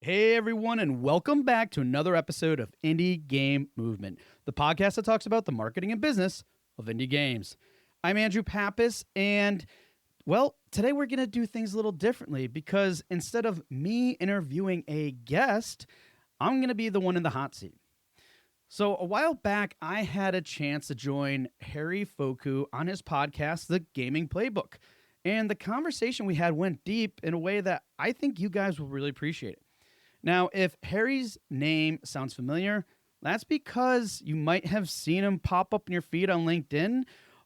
Hey everyone, and welcome back to another episode of Indie Game Movement, the podcast that talks about the marketing and business of indie games. I'm Andrew Pappas, and today we're going to do things a little differently because instead of me interviewing a guest, I'm going to be the one in the hot seat. So a while back, I had a chance to join Harry Foku on his podcast, The Gaming Playbook, and the conversation we had went deep in a way that I think you guys will really appreciate it. Now, if Harry's name sounds familiar, that's because you might have seen him pop up in your feed on LinkedIn,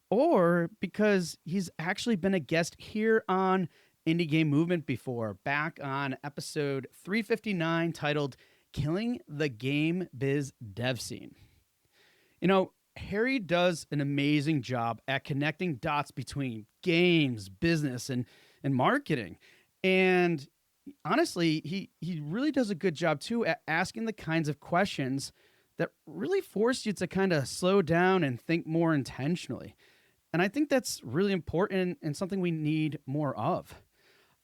or because he's actually been a guest here on Indie Game Movement before, back on episode 359 titled Killing the Game Biz Dev Scene. You know, Harry does an amazing job at connecting dots between games, business, and marketing. And honestly, he really does a good job too at asking the kinds of questions that really force you to kind of slow down and think more intentionally. And I think that's really important and something we need more of.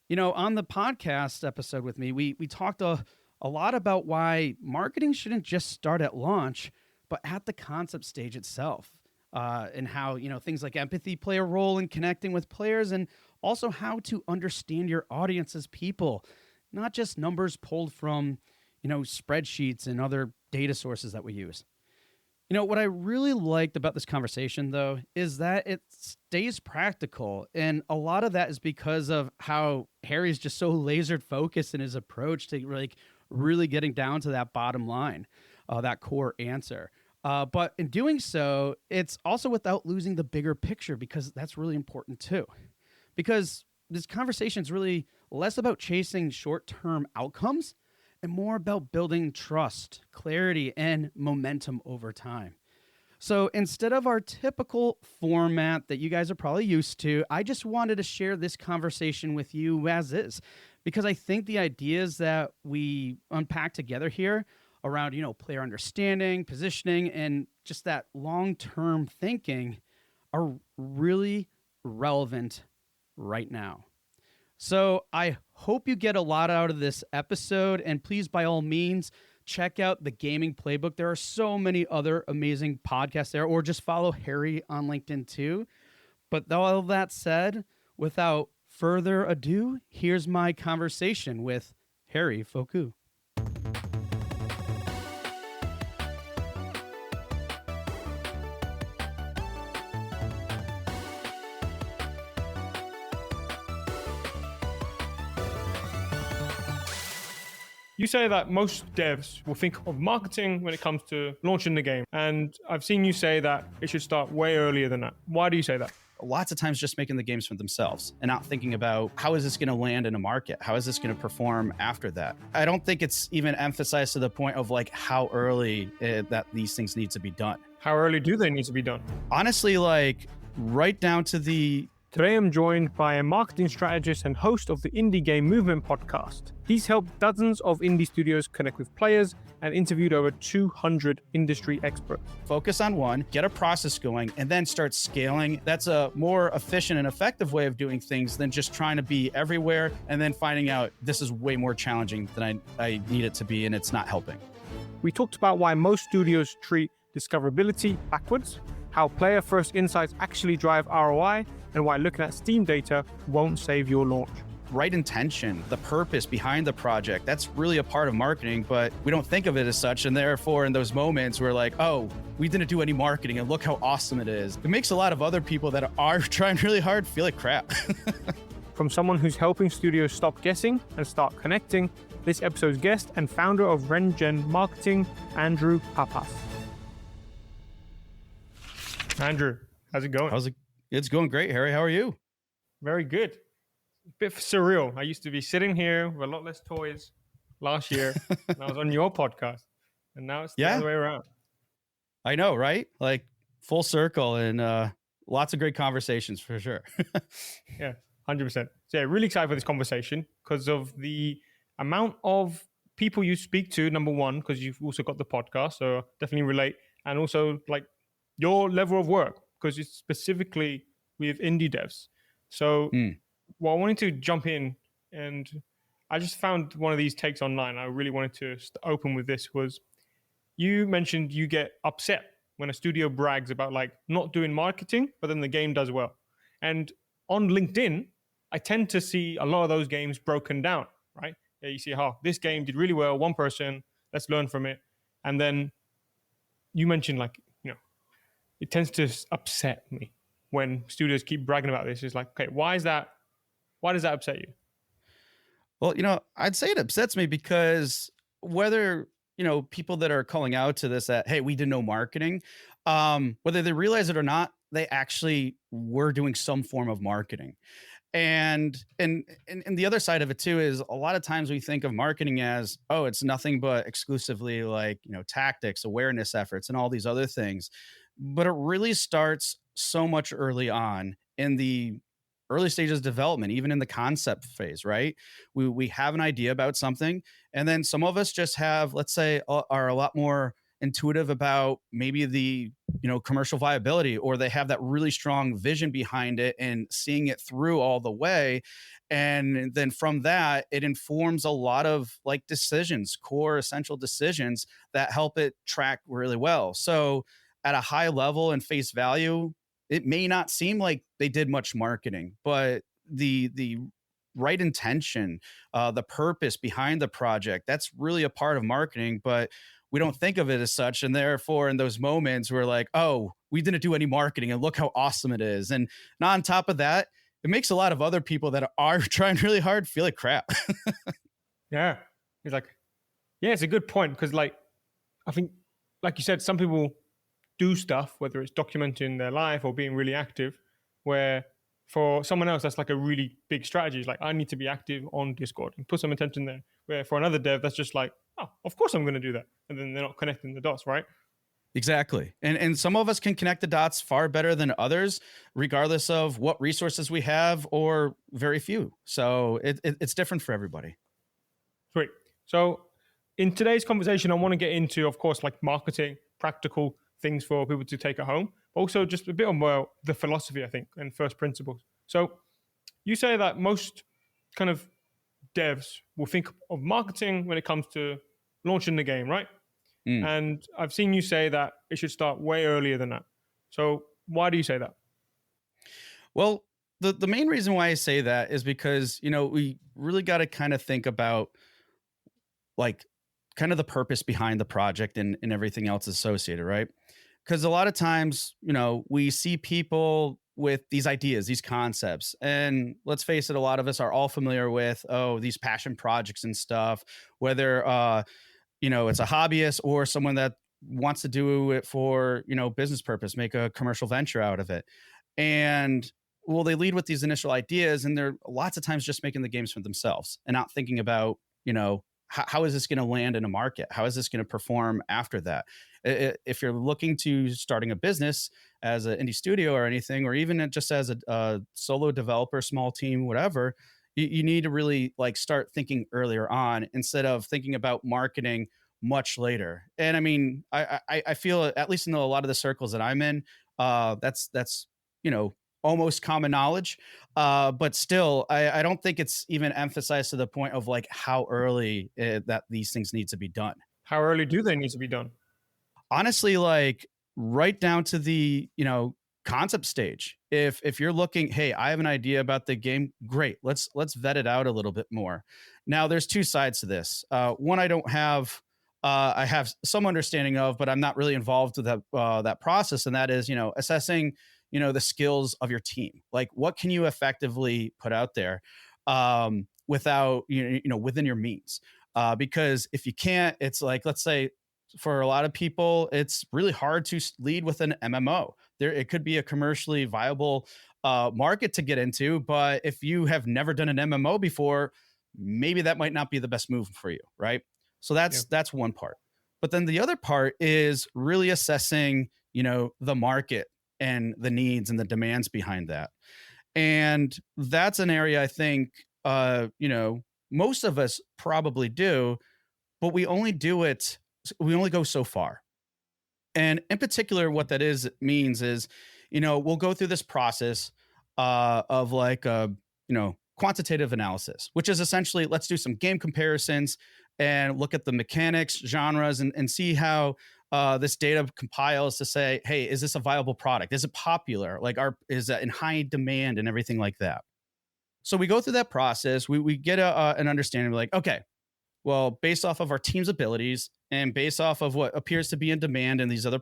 You know, on the podcast episode with me, we talked a lot about why marketing shouldn't just start at launch, but at the concept stage itself. And how, things like empathy play a role in connecting with players, and also how to understand your audience as people, not just numbers pulled from, spreadsheets and other data sources that we use. What I really liked about this conversation, though, is that it stays practical. And a lot of that is because of how Harry's just so lasered focused in his approach to really getting down to that bottom line, that core answer. But in doing so, it's also without losing the bigger picture, because that's really important too. Because this conversation is really less about chasing short-term outcomes and more about building trust, clarity, and momentum over time. So instead of our typical format that you guys are probably used to, I just wanted to share this conversation with you as is, because I think the ideas that we unpack together here around, player understanding, positioning, and just that long-term thinking are really relevant right now. So I hope you get a lot out of this episode, and please, by all means, check out the Gaming Playbook. There are so many other amazing podcasts there, or just follow Harry on LinkedIn too. But all that said, without further ado, here's my conversation with Harry Foku. You say that most devs will think of marketing when it comes to launching the game. And I've seen you say that it should start way earlier than that. Why do you say that? Lots of times just making the games for themselves and not thinking about how is this going to land in a market? How is this going to perform after that? I don't think it's even emphasized to the point of how early that these things need to be done. How early do they need to be done? Honestly, right down to the... Today I'm joined by a marketing strategist and host of the Indie Game Movement podcast. He's helped dozens of indie studios connect with players and interviewed over 200 industry experts. Focus on one, get a process going, and then start scaling. That's a more efficient and effective way of doing things than just trying to be everywhere and then finding out this is way more challenging than I need it to be, and it's not helping. We talked about why most studios treat discoverability backwards, how player-first insights actually drive ROI, and why looking at Steam data won't save your launch. Right intention, the purpose behind the project, that's really a part of marketing, but we don't think of it as such. And therefore, in those moments, we're like, oh, we didn't do any marketing and look how awesome it is. It makes a lot of other people that are trying really hard feel like crap. From someone who's helping studios stop guessing and start connecting, this episode's guest and founder of RenGen Marketing, Andrew Pappas. Andrew, how's it going? It's going great, Harry. How are you? Very good. A bit surreal. I used to be sitting here with a lot less toys last year, and I was on your podcast, and now it's the other way around. I know, right? Full circle, and lots of great conversations for sure. Yeah, 100%. So yeah, really excited for this conversation because of the amount of people you speak to, number one, because you've also got the podcast, so definitely relate, and also your level of work, because it's specifically with indie devs. So I wanted to jump in, and I just found one of these takes online. I really wanted to open with this. Was you mentioned you get upset when a studio brags about like not doing marketing, but then the game does well. And on LinkedIn, I tend to see a lot of those games broken down, right? Yeah, you see, oh, this game did really well, one person, let's learn from it. And then you mentioned like, it tends to upset me when studios keep bragging about this. It's like, okay, why is that? Why does that upset you? Well, I'd say it upsets me because whether, people that are calling out to this that, hey, we did no marketing, whether they realize it or not, they actually were doing some form of marketing. And the other side of it too is a lot of times we think of marketing as, oh, it's nothing but exclusively like, tactics, awareness efforts, and all these other things. But it really starts so much early on in the early stages of development, even in the concept phase, right? We have an idea about something, and then some of us just have, let's say, are a lot more intuitive about maybe the commercial viability, or they have that really strong vision behind it and seeing it through all the way. And then from that, it informs a lot of like decisions, core essential decisions that help it track really well. So at a high level and face value, it may not seem like they did much marketing, but the right intention, the purpose behind the project, that's really a part of marketing. But we don't think of it as such, and therefore in those moments we're like, oh, we didn't do any marketing and look how awesome it is. And not on top of that, it makes a lot of other people that are trying really hard feel like crap. Yeah. It's like, yeah, it's a good point because, like, I think, like you said, some people do stuff, whether it's documenting their life or being really active, where for someone else, that's like a really big strategy. It's like, I need to be active on Discord and put some attention there. Where for another dev, that's just like, oh, of course I'm going to do that. And then they're not connecting the dots, right? Exactly. And some of us can connect the dots far better than others, regardless of what resources we have or very few. So it's different for everybody. Sweet. So in today's conversation, I want to get into, of course, like marketing, practical things for people to take at home, but also just a bit on the philosophy, I think, and first principles. So you say that most kind of devs will think of marketing when it comes to launching the game, right? Mm. And I've seen you say that it should start way earlier than that. So why do you say that? Well, the main reason why I say that is because, we really got to kind of think about like kind of the purpose behind the project and everything else associated, right? Because a lot of times, we see people with these ideas, these concepts, and let's face it, a lot of us are all familiar with, oh, these passion projects and stuff, whether it's a hobbyist or someone that wants to do it for, business purpose, make a commercial venture out of it. And well, they lead with these initial ideas, and they're lots of times just making the games for themselves and not thinking about, how is this going to land in a market? How is this going to perform after that? If you're looking to starting a business as an indie studio or anything, or even just as a solo developer, small team, whatever, you need to really like start thinking earlier on instead of thinking about marketing much later. And I mean, I feel, at least in a lot of the circles that I'm in, that's almost common knowledge. But still, I don't think it's even emphasized to the point of like how early that these things need to be done. How early do they need to be done? Honestly, like right down to the concept stage. If you're looking, hey, I have an idea about the game, great, let's vet it out a little bit more. Now there's two sides to this. One, I have some understanding of, but I'm not really involved with that process, and that is assessing the skills of your team. Like, what can you effectively put out there without within your means? Because if you can't, it's like, let's say for a lot of people, it's really hard to lead with an MMO. It could be a commercially viable market to get into, but if you have never done an MMO before, maybe that might not be the best move for you, right? So Yeah. that's one part. But then the other part is really assessing, the market and the needs and the demands behind that. And that's an area I think, most of us probably do, but we only go so far. And in particular, what that is means is, we'll go through this process of like, quantitative analysis, which is essentially let's do some game comparisons and look at the mechanics, genres, and see how this data compiles to say, hey, is this a viable product? Is it popular? Like, is that in high demand and everything like that? So we go through that process. We get an understanding of like, okay, well, based off of our team's abilities and based off of what appears to be in demand in these other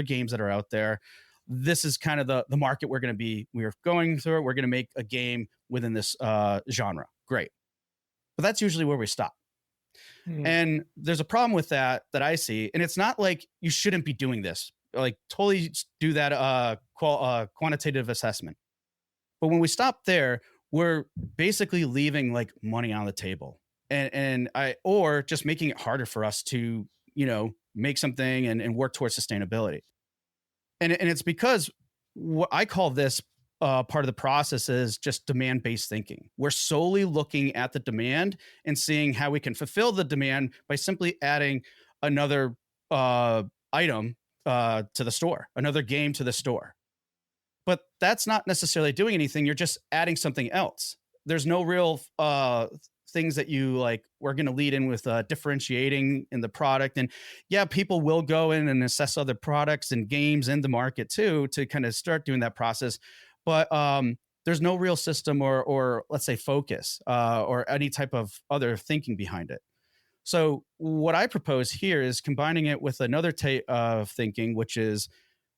games that are out there, this is kind of the market we're going through. We're going to make a game within this genre. Great. But that's usually where we stop. And there's a problem with that I see. And it's not like you shouldn't be doing this. Like totally do that quantitative assessment. But when we stop there, we're basically leaving like money on the table. Or just making it harder for us to, make something and work towards sustainability. And it's because what I call this part of the process is just demand-based thinking. We're solely looking at the demand and seeing how we can fulfill the demand by simply adding another item to the store, another game to the store. But that's not necessarily doing anything. You're just adding something else. There's no real things that you like. We're going to lead in with differentiating in the product. And yeah, people will go in and assess other products and games in the market too, to kind of start doing that process. But there's no real system or let's say focus or any type of other thinking behind it. So what I propose here is combining it with another type of thinking, which is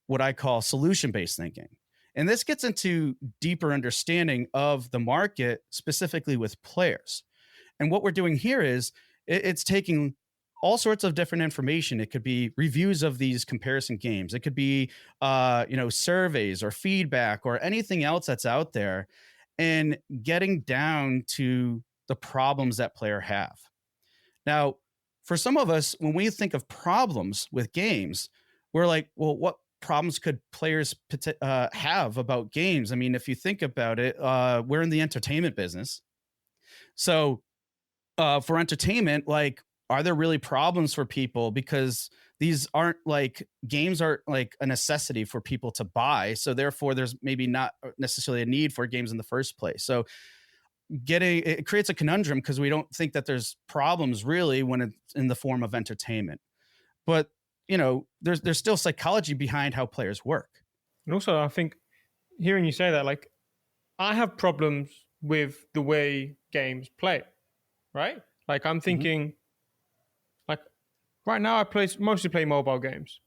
what I call solution-based thinking. And this gets into deeper understanding of the market, specifically with players. And what we're doing here is it's taking all sorts of different information. It could be reviews of these comparison games. It could be, surveys or feedback or anything else that's out there, and getting down to the problems that player have. Now, for some of us, when we think of problems with games, we're like, well, what problems could players have about games? I mean, if you think about it, we're in the entertainment business. So for entertainment, like, are there really problems for people? Because these aren't like games aren't like a necessity for people to buy. So therefore, there's maybe not necessarily a need for games in the first place. So it creates a conundrum because we don't think that there's problems really when it's in the form of entertainment. But there's still psychology behind how players work. And also, I think hearing you say that, like, I have problems with the way games play, right? Like, I'm thinking, like, right now I mostly play mobile games.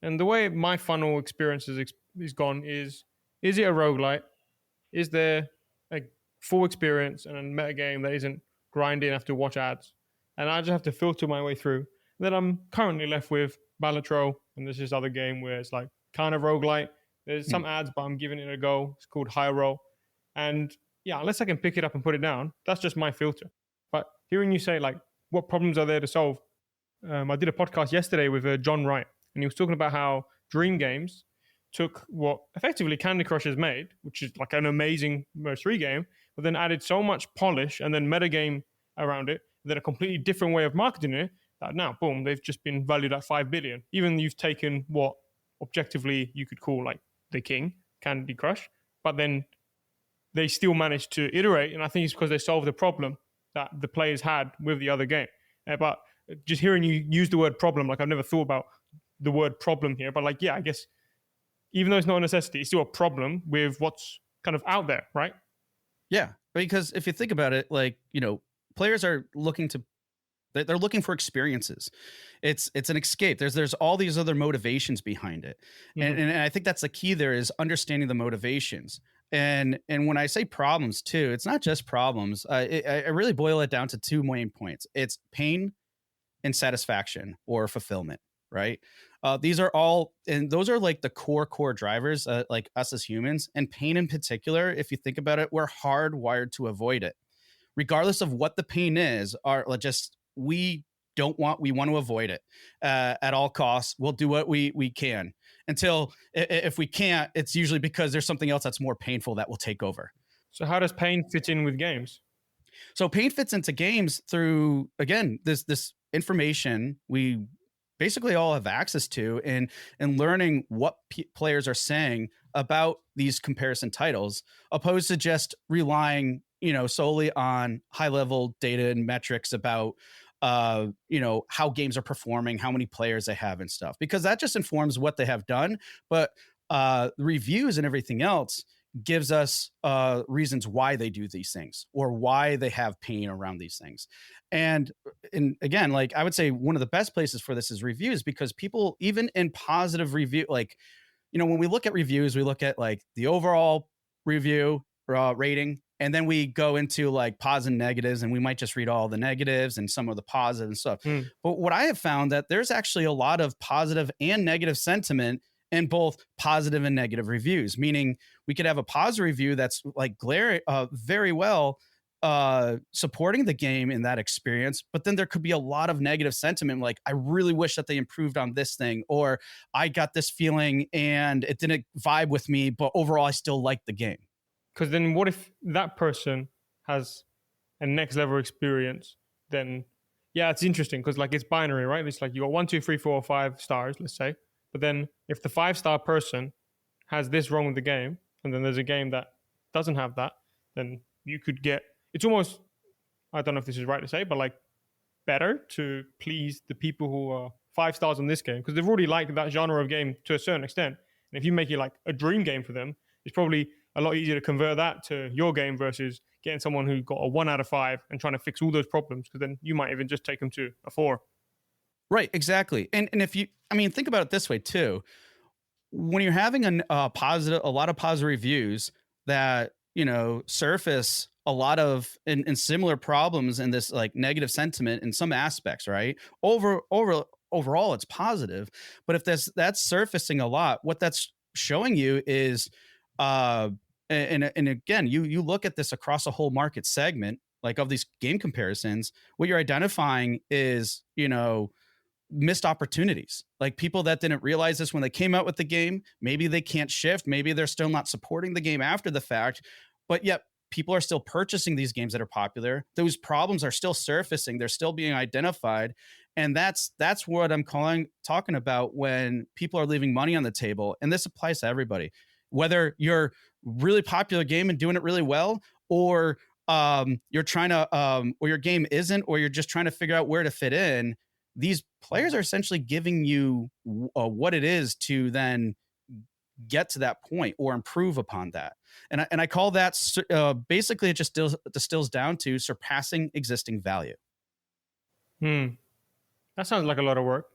And the way my funnel experience is gone is it a roguelite? Is there a full experience and a meta game that isn't grinding, have to watch ads? And I just have to filter my way through. Then I'm currently left with Balatro, and there's this other game where it's like kind of roguelite. There's some ads, but I'm giving it a go. It's called High Roll. And yeah, unless I can pick it up and put it down, that's just my filter. But hearing you say, like, what problems are there to solve? I did a podcast yesterday with John Wright, and he was talking about how Dream Games took what effectively Candy Crush has made, which is like an amazing Merc-3 game, but then added so much polish and then metagame around it, then a completely different way of marketing it, that now, boom, they've just been valued at 5 billion. Even you've taken what objectively you could call like the king, Candy Crush, but then they still managed to iterate, and I think it's because they solved the problem that the players had with the other game. But just hearing you use the word problem, like, I've never thought about the word problem here, but like, yeah, I guess even though it's not a necessity, it's still a problem with what's kind of out there, right? Yeah, because if you think about it, like, players are they're looking for experiences. It's an escape. There's all these other motivations behind it. And I think that's the key there, is understanding the motivations. And when I say problems too, it's not just problems. I really boil it down to two main points. It's pain and satisfaction or fulfillment, right? These are all, and those are like the core drivers, like us as humans. And pain in particular, if you think about it, we're hardwired to avoid it. Regardless of what the pain is, we want to avoid it at all costs. We'll do what we can until, if we can't, it's usually because there's something else that's more painful that will take over. So how does pain fit in with games? So pain fits into games through, again, this information we basically all have access to, and learning what players are saying about these comparison titles, opposed to just relying solely on high level data and metrics about how games are performing, how many players they have and stuff, because that just informs what they have done. But reviews and everything else gives us reasons why they do these things or why they have pain around these things. And again, like I would say one of the best places for this is reviews, because people, even in positive review, like, when we look at reviews, we look at like the overall review rating, and then we go into like positives and negatives, and we might just read all the negatives and some of the positive and stuff. But what I have found that there's actually a lot of positive and negative sentiment in both positive and negative reviews, meaning we could have a positive review that's like very well supporting the game in that experience, but then there could be a lot of negative sentiment, like I really wish that they improved on this thing, or I got this feeling and it didn't vibe with me, but overall I still like the game. Because then what if that person has a next level experience? Then yeah, it's interesting because like it's binary, right? It's like you got 1, 2, 3, 4, 5 stars, let's say. But then if the 5-star person has this wrong with the game, and then there's a game that doesn't have that, then you could get, it's almost, I don't know if this is right to say, but like better to please the people who are 5 stars on this game, because they've already liked that genre of game to a certain extent. And if you make it like a dream game for them, it's probably a lot easier to convert that to your game versus getting someone who got a 1 out of 5 and trying to fix all those problems, because then you might even just take them to a 4. Right, exactly. And if you, I mean, think about it this way too. When you're having a lot of positive reviews that surface a lot of in similar problems and this like negative sentiment in some aspects, right? Overall, it's positive, but if that's surfacing a lot, what that's showing you is, and again, you look at this across a whole market segment, like of these game comparisons, what you're identifying is missed opportunities, like people that didn't realize this when they came out with the game. Maybe they can't shift, maybe they're still not supporting the game after the fact, but yet people are still purchasing these games that are popular. Those problems are still surfacing, they're still being identified. And that's what I'm talking about when people are leaving money on the table. And this applies to everybody, whether you're really popular game and doing it really well, or you're trying to or your game isn't, or you're just trying to figure out where to fit in. These players are essentially giving you what it is to then get to that point or improve upon that. And I call that basically, it just distills down to surpassing existing value. That sounds like a lot of work.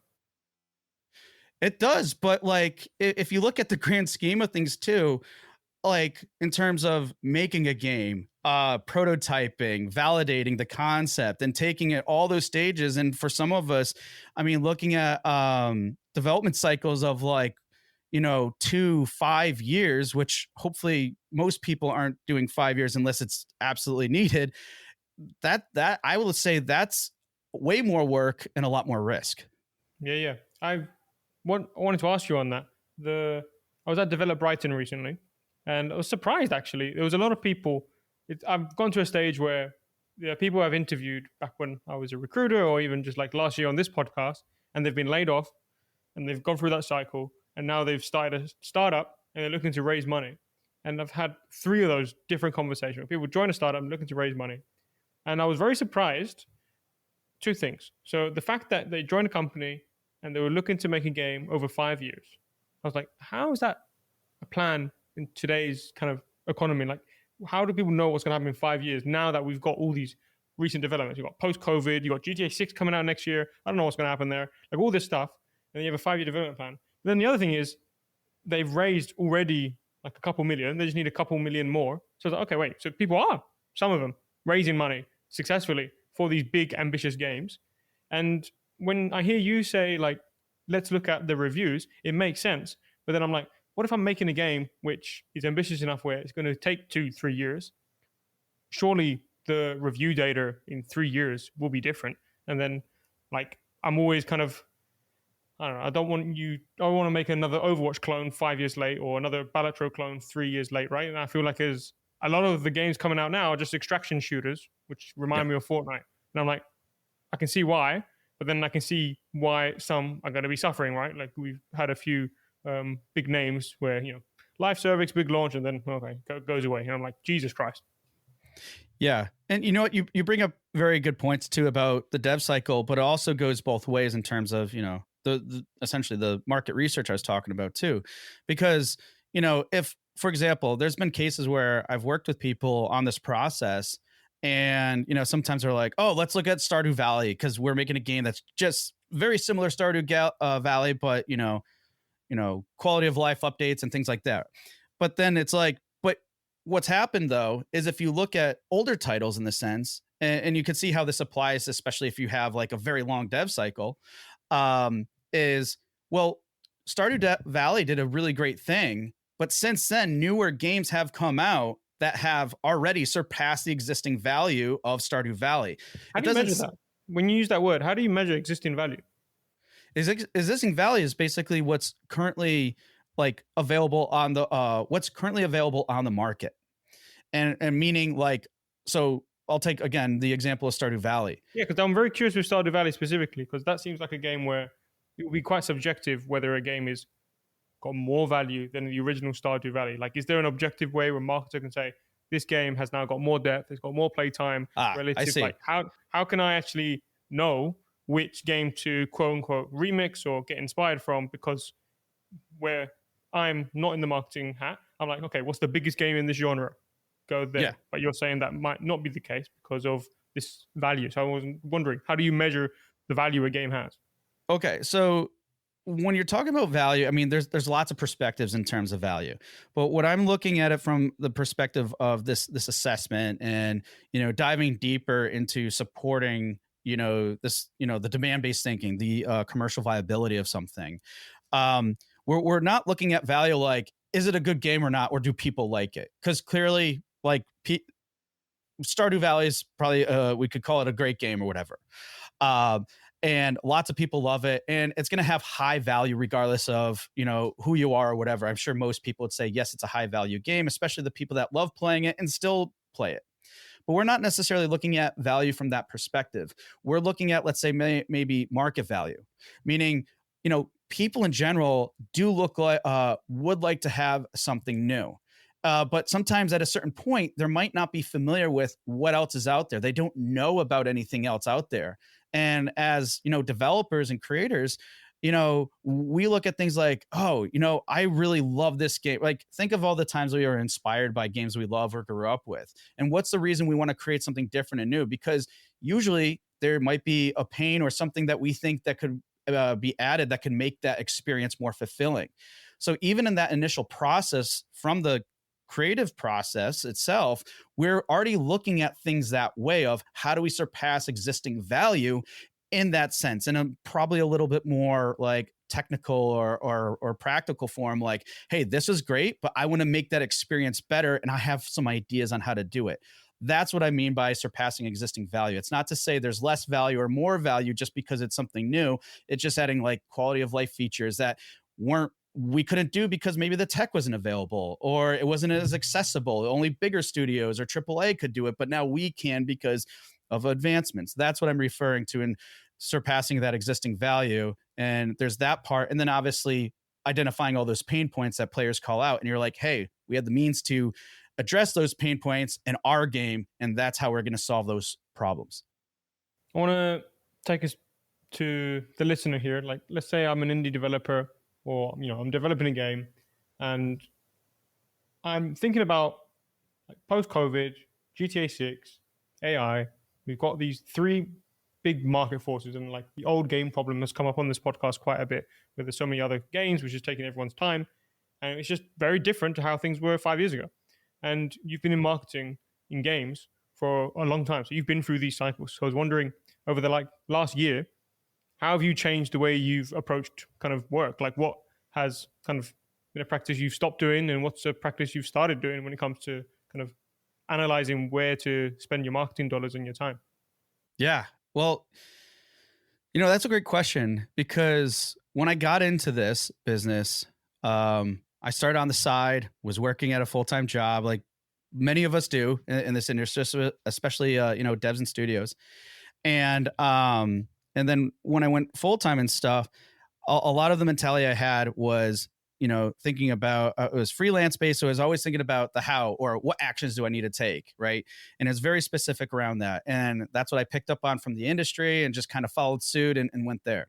It does, but like if you look at the grand scheme of things too, like in terms of making a game, prototyping, validating the concept, and taking it all those stages. And for some of us, I mean, looking at development cycles of like 2-5 years, which hopefully most people aren't doing 5 years unless it's absolutely needed. That I will say that's way more work and a lot more risk. Yeah. I wanted to ask you on that. I was at Develop Brighton recently, and I was surprised actually. There was a lot of people. I've gone to a stage where people I've interviewed back when I was a recruiter, or even just like last year on this podcast, and they've been laid off, and they've gone through that cycle, and now they've started a startup and they're looking to raise money. And I've had 3 of those different conversations where people join a startup and looking to raise money. And I was very surprised. 2 things. So the fact that they joined a company and they were looking to make a game over 5 years. I was like, how is that a plan in today's kind of economy? Like, how do people know what's going to happen in 5 years now that we've got all these recent developments? You've got post-COVID, you've got GTA 6 coming out next year. I don't know what's going to happen there. Like all this stuff. And then you have a 5-year development plan. But then the other thing is they've raised already like a couple million. They just need a couple million more. So it's like, okay, wait. So people are, some of them, raising money successfully for these big, ambitious games. And when I hear you say, like, let's look at the reviews, it makes sense. But then I'm like, what if I'm making a game which is ambitious enough where it's going to take 2-3 years? Surely the review data in 3 years will be different. And then, like, I'm always kind of, I don't know, I don't want to make another Overwatch clone 5 years late, or another Balatro clone 3 years late, right? And I feel like there's a lot of the games coming out now are just extraction shooters, which remind me of Fortnite. And I'm like, I can see why, but then I can see why some are going to be suffering, right? Like we've had a few big names where, live service, big launch, and then, okay, goes away. And I'm like, Jesus Christ. Yeah. And you know what? You bring up very good points too about the dev cycle, but it also goes both ways in terms of, the essentially the market research I was talking about too. Because, if, for example, there's been cases where I've worked with people on this process and, sometimes they're like, oh, let's look at Stardew Valley because we're making a game that's just very similar Valley, but, quality of life updates and things like that. But then it's like, but what's happened though is if you look at older titles in the sense, and you can see how this applies, especially if you have like a very long dev cycle, is well, Valley did a really great thing, but since then, newer games have come out that have already surpassed the existing value of Stardew Valley. How It do you doesn't measure that? When you use that word, how do you measure existing value? Existing value is basically what's currently like available on the what's currently available on the market, and meaning like, so I'll take again the example of Stardew Valley. Yeah, because I'm very curious with Stardew Valley specifically, because that seems like a game where it will be quite subjective whether a game is got more value than the original Stardew Valley. Like, is there an objective way where a marketer can say this game has now got more depth, it's got more playtime I relative? see. Like, how can I actually know which game to quote unquote remix or get inspired from? Because where I'm not in the marketing hat, I'm like, okay, what's the biggest game in this genre? Go Yeah. there. But you're saying that might not be the case because of this value. So I was wondering, how do you measure the value a game has? Okay, so when you're talking about value, I mean, there's lots of perspectives in terms of value, but what I'm looking at it from the perspective of this assessment, and diving deeper into supporting this the demand based thinking, the commercial viability of something. We're not looking at value like, is it a good game or not, or do people like it? Because clearly, like Stardew Valley is probably we could call it a great game or whatever. Um, and lots of people love it, and it's going to have high value regardless of who you are or whatever. I'm sure most people would say yes, it's a high value game, especially the people that love playing it and still play it. But we're not necessarily looking at value from that perspective. We're looking at, let's say, maybe market value, meaning people in general do look like would like to have something new. But sometimes at a certain point, they might not be familiar with what else is out there. They don't know about anything else out there. And as developers and creators, we look at things like, oh, I really love this game. Like, think of all the times we were inspired by games we love or grew up with. And what's the reason we want to create something different and new? Because usually there might be a pain or something that we think that could be added that can make that experience more fulfilling. So even in that initial process, from the creative process itself, we're already looking at things that way of how do we surpass existing value in that sense, and probably a little bit more like technical or practical form, like, hey, this is great, but I want to make that experience better and I have some ideas on how to do it. That's what I mean by surpassing existing value. It's not to say there's less value or more value just because it's something new. It's just adding like quality of life features that we couldn't do because maybe the tech wasn't available or it wasn't as accessible. Only bigger studios or AAA could do it, but now we can because of advancements. That's what I'm referring to in surpassing that existing value. And there's that part. And then obviously identifying all those pain points that players call out. And you're like, hey, we have the means to address those pain points in our game. And that's how we're going to solve those problems. I want to take us to the listener here. Like, let's say I'm an indie developer, or I'm developing a game, and I'm thinking about like post-COVID, GTA 6, AI. We've got these three big market forces, and like the old game problem has come up on this podcast quite a bit, where there's so many other games which is taking everyone's time, and it's just very different to how things were 5 years ago. And you've been in marketing in games for a long time, so you've been through these cycles. So I was wondering, over the last year, how have you changed the way you've approached kind of work? Like, what has kind of been a practice you've stopped doing, and what's a practice you've started doing when it comes to kind of analyzing where to spend your marketing dollars and your time? Yeah. Well, that's a great question, because when I got into this business, I started on the side, was working at a full-time job, like many of us do in this industry, especially devs and studios. And then when I went full-time and stuff, a lot of the mentality I had was thinking about it was freelance based. So I was always thinking about the how, or what actions do I need to take, right? And it's very specific around that. And that's what I picked up on from the industry and just kind of followed suit and went there.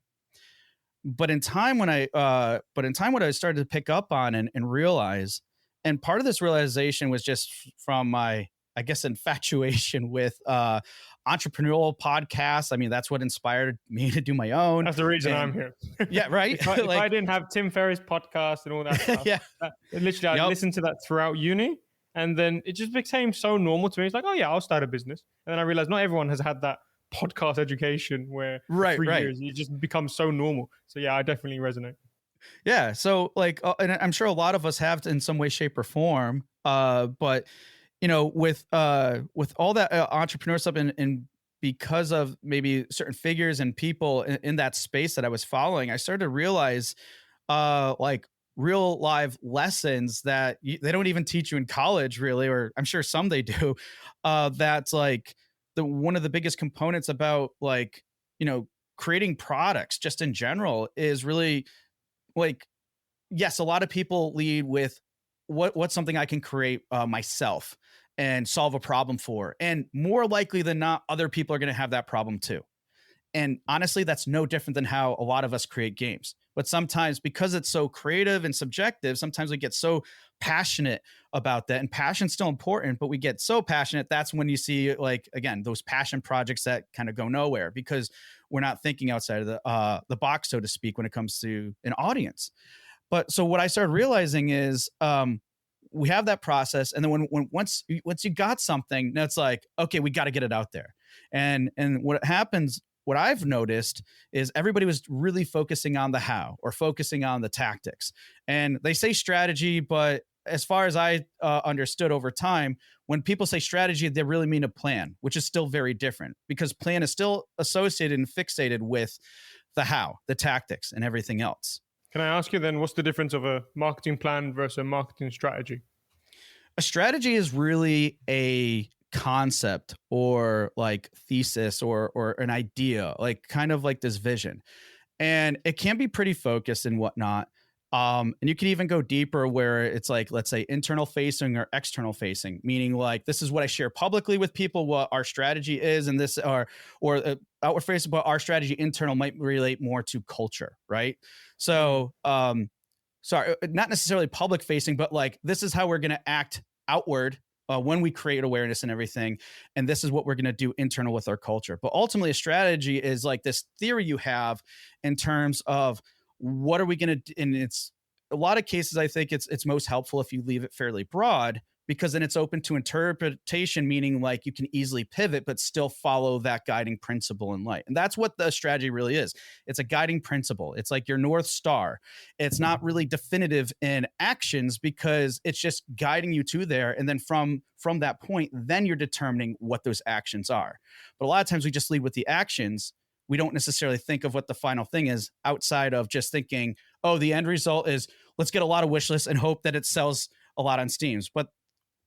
But in time what I started to pick up on and realize, and part of this realization was just from my, I guess, infatuation with entrepreneurial podcasts. I mean, that's what inspired me to do my own. That's the reason And I'm here. yeah, right. If I didn't have Tim Ferriss podcast and all that stuff, Yeah. literally, I listened to that throughout uni, and then it just became so normal to me. It's like, oh yeah, I'll start a business, and then I realized not everyone has had that podcast education where for 3 years it just becomes so normal. So yeah, I definitely resonate. Yeah. So and I'm sure a lot of us have in some way, shape, or form. But with all that entrepreneur stuff and because of maybe certain figures and people in that space that I was following, I started to realize like real live lessons that they don't even teach you in college, really, or I'm sure some they do. That's like one of the biggest components about creating products just in general is really like, yes, a lot of people lead with what's something I can create myself and solve a problem for. And more likely than not, other people are going to have that problem too. And honestly, that's no different than how a lot of us create games. But sometimes, because it's so creative and subjective, sometimes we get so passionate about that. And passion's still important, but we get so passionate. That's when you see, like, again, those passion projects that kind of go nowhere because we're not thinking outside of the box, so to speak, when it comes to an audience. But so what I started realizing is we have that process, and then once you got something, that's like, okay, we got to get it out there. And what happens, what I've noticed is everybody was really focusing on the how or focusing on the tactics. And they say strategy, but as far as I understood over time, when people say strategy, they really mean a plan, which is still very different because plan is still associated and fixated with the how, the tactics, and everything else. Can I ask you then, what's the difference of a marketing plan versus a marketing strategy? A strategy is really a concept or like thesis or an idea, like kind of like this vision. And it can be pretty focused and whatnot. And you can even go deeper where it's like, let's say internal facing or external facing, meaning like, this is what I share publicly with people, what our strategy is. And this or outward facing, but our strategy internal might relate more to culture. Right. So, sorry, not necessarily public facing, but like, this is how we're going to act outward when we create awareness and everything. And this is what we're going to do internal with our culture. But ultimately, a strategy is like this theory you have in terms of what are we going to do? And it's a lot of cases, I think it's most helpful if you leave it fairly broad, because then it's open to interpretation, meaning like you can easily pivot, but still follow that guiding principle in light. And that's what the strategy really is. It's a guiding principle. It's like your North Star. It's not really definitive in actions because it's just guiding you to there. And then from that point, then you're determining what those actions are. But a lot of times we just lead with the actions. We don't necessarily think of what the final thing is outside of just thinking, oh, the end result is let's get a lot of wish lists and hope that it sells a lot on Steams. But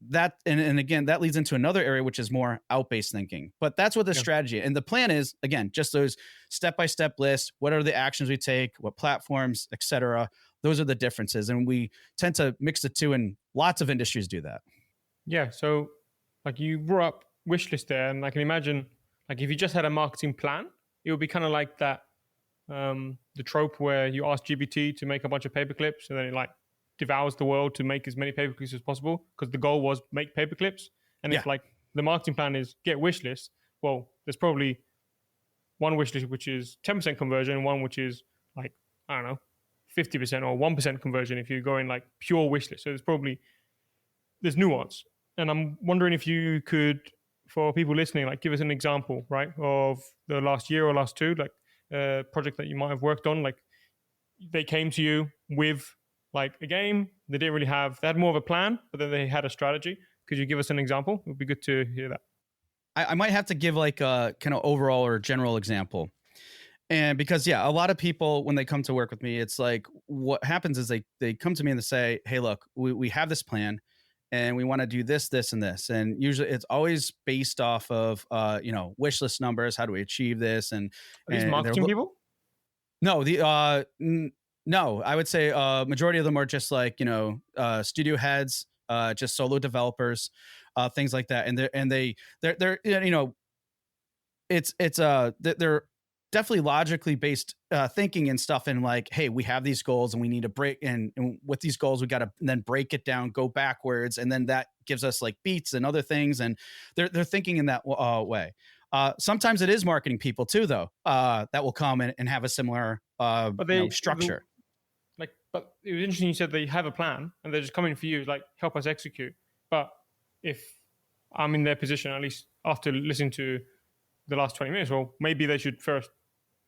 that, and again, that leads into another area, which is more out-based thinking. But that's what the strategy and the plan is. Again, just those step-by-step lists. What are the actions we take? What platforms, etc. Those are the differences. And we tend to mix the two, and lots of industries do that. Yeah. So like you brought up wish list there, and I can imagine like if you just had a marketing plan, it would be kind of like that, the trope where you ask GPT to make a bunch of paper clips and then it like devours the world to make as many paper clips as possible because the goal was make paper clips. And if like the marketing plan is get wish lists, well, there's probably one wish list which is 10% conversion and one which is like, I don't know, 50% or 1% conversion if you go in like pure wish list. So there's nuance. And I'm wondering if you could, for people listening, like give us an example, right, of the last year or last two, like a project that you might have worked on, like they came to you with like a game, they had more of a plan, but then they had a strategy. Could you give us an example? It would be good to hear that. I might have to give like a kind of overall or general example. And because, a lot of people, when they come to work with me, it's like what happens is they come to me and they say, hey, look, we have this plan and we want to do this, this, and this. And usually it's always based off of, wish list numbers. How do we achieve this? And are these marketing people? No, No, I would say majority of them are just like, studio heads, just solo developers, things like that. And they're they're definitely logically based thinking and stuff, and like, hey, we have these goals and we need to break, and with these goals we got to then break it down, go backwards, and then that gives us like beats and other things, and they're thinking in that way. Sometimes it is marketing people too, though, that will come and have a similar But structure. but it was interesting. You said they have a plan and they're just coming for you, like help us execute. But if I'm in their position, at least after listening to the last 20 minutes, well, maybe they should first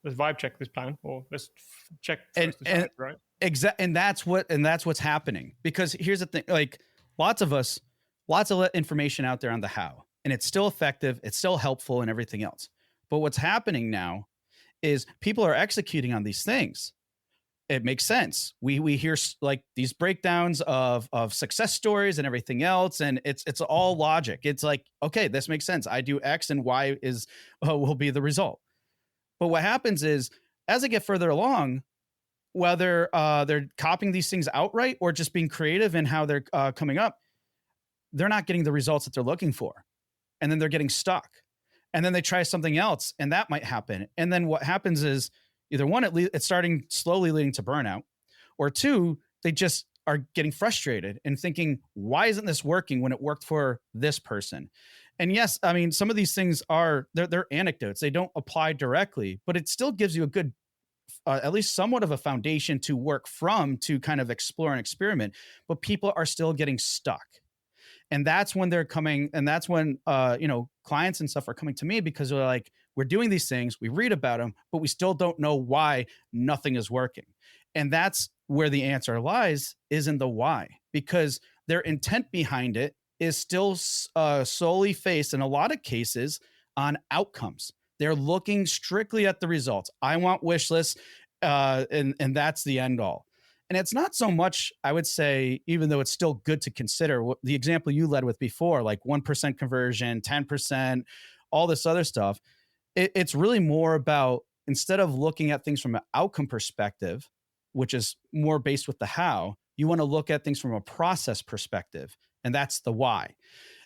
let's vibe check this plan, or let's check first the site, right? And that's what's happening. Because here's the thing, like lots of information out there on the how, and it's still effective, it's still helpful and everything else. But what's happening now is people are executing on these things. It makes sense. We hear like these breakdowns of success stories and everything else, and it's all logic. It's like, okay, this makes sense. I do X and Y is will be the result. But what happens is, as they get further along, whether they're copying these things outright or just being creative in how they're coming up, they're not getting the results that they're looking for, and then they're getting stuck. And then they try something else, and that might happen. And then what happens is, either one, it's starting slowly leading to burnout, or two, they just are getting frustrated and thinking, why isn't this working when it worked for this person? And yes, I mean, some of these things they're anecdotes. They don't apply directly, but it still gives you a good, at least somewhat of a foundation to work from, to kind of explore and experiment. But people are still getting stuck. And that's when they're coming, and that's when clients and stuff are coming to me, because they're like, we're doing these things, we read about them, but we still don't know why nothing is working. And that's where the answer lies, is in the why, because their intent behind it is still solely based in a lot of cases on outcomes. They're looking strictly at the results. I want wish lists, and that's the end all. And it's not so much, I would say, even though it's still good to consider the example you led with before, like 1% conversion, 10%, all this other stuff. It's really more about, instead of looking at things from an outcome perspective, which is more based with the how, you want to look at things from a process perspective. And that's the why.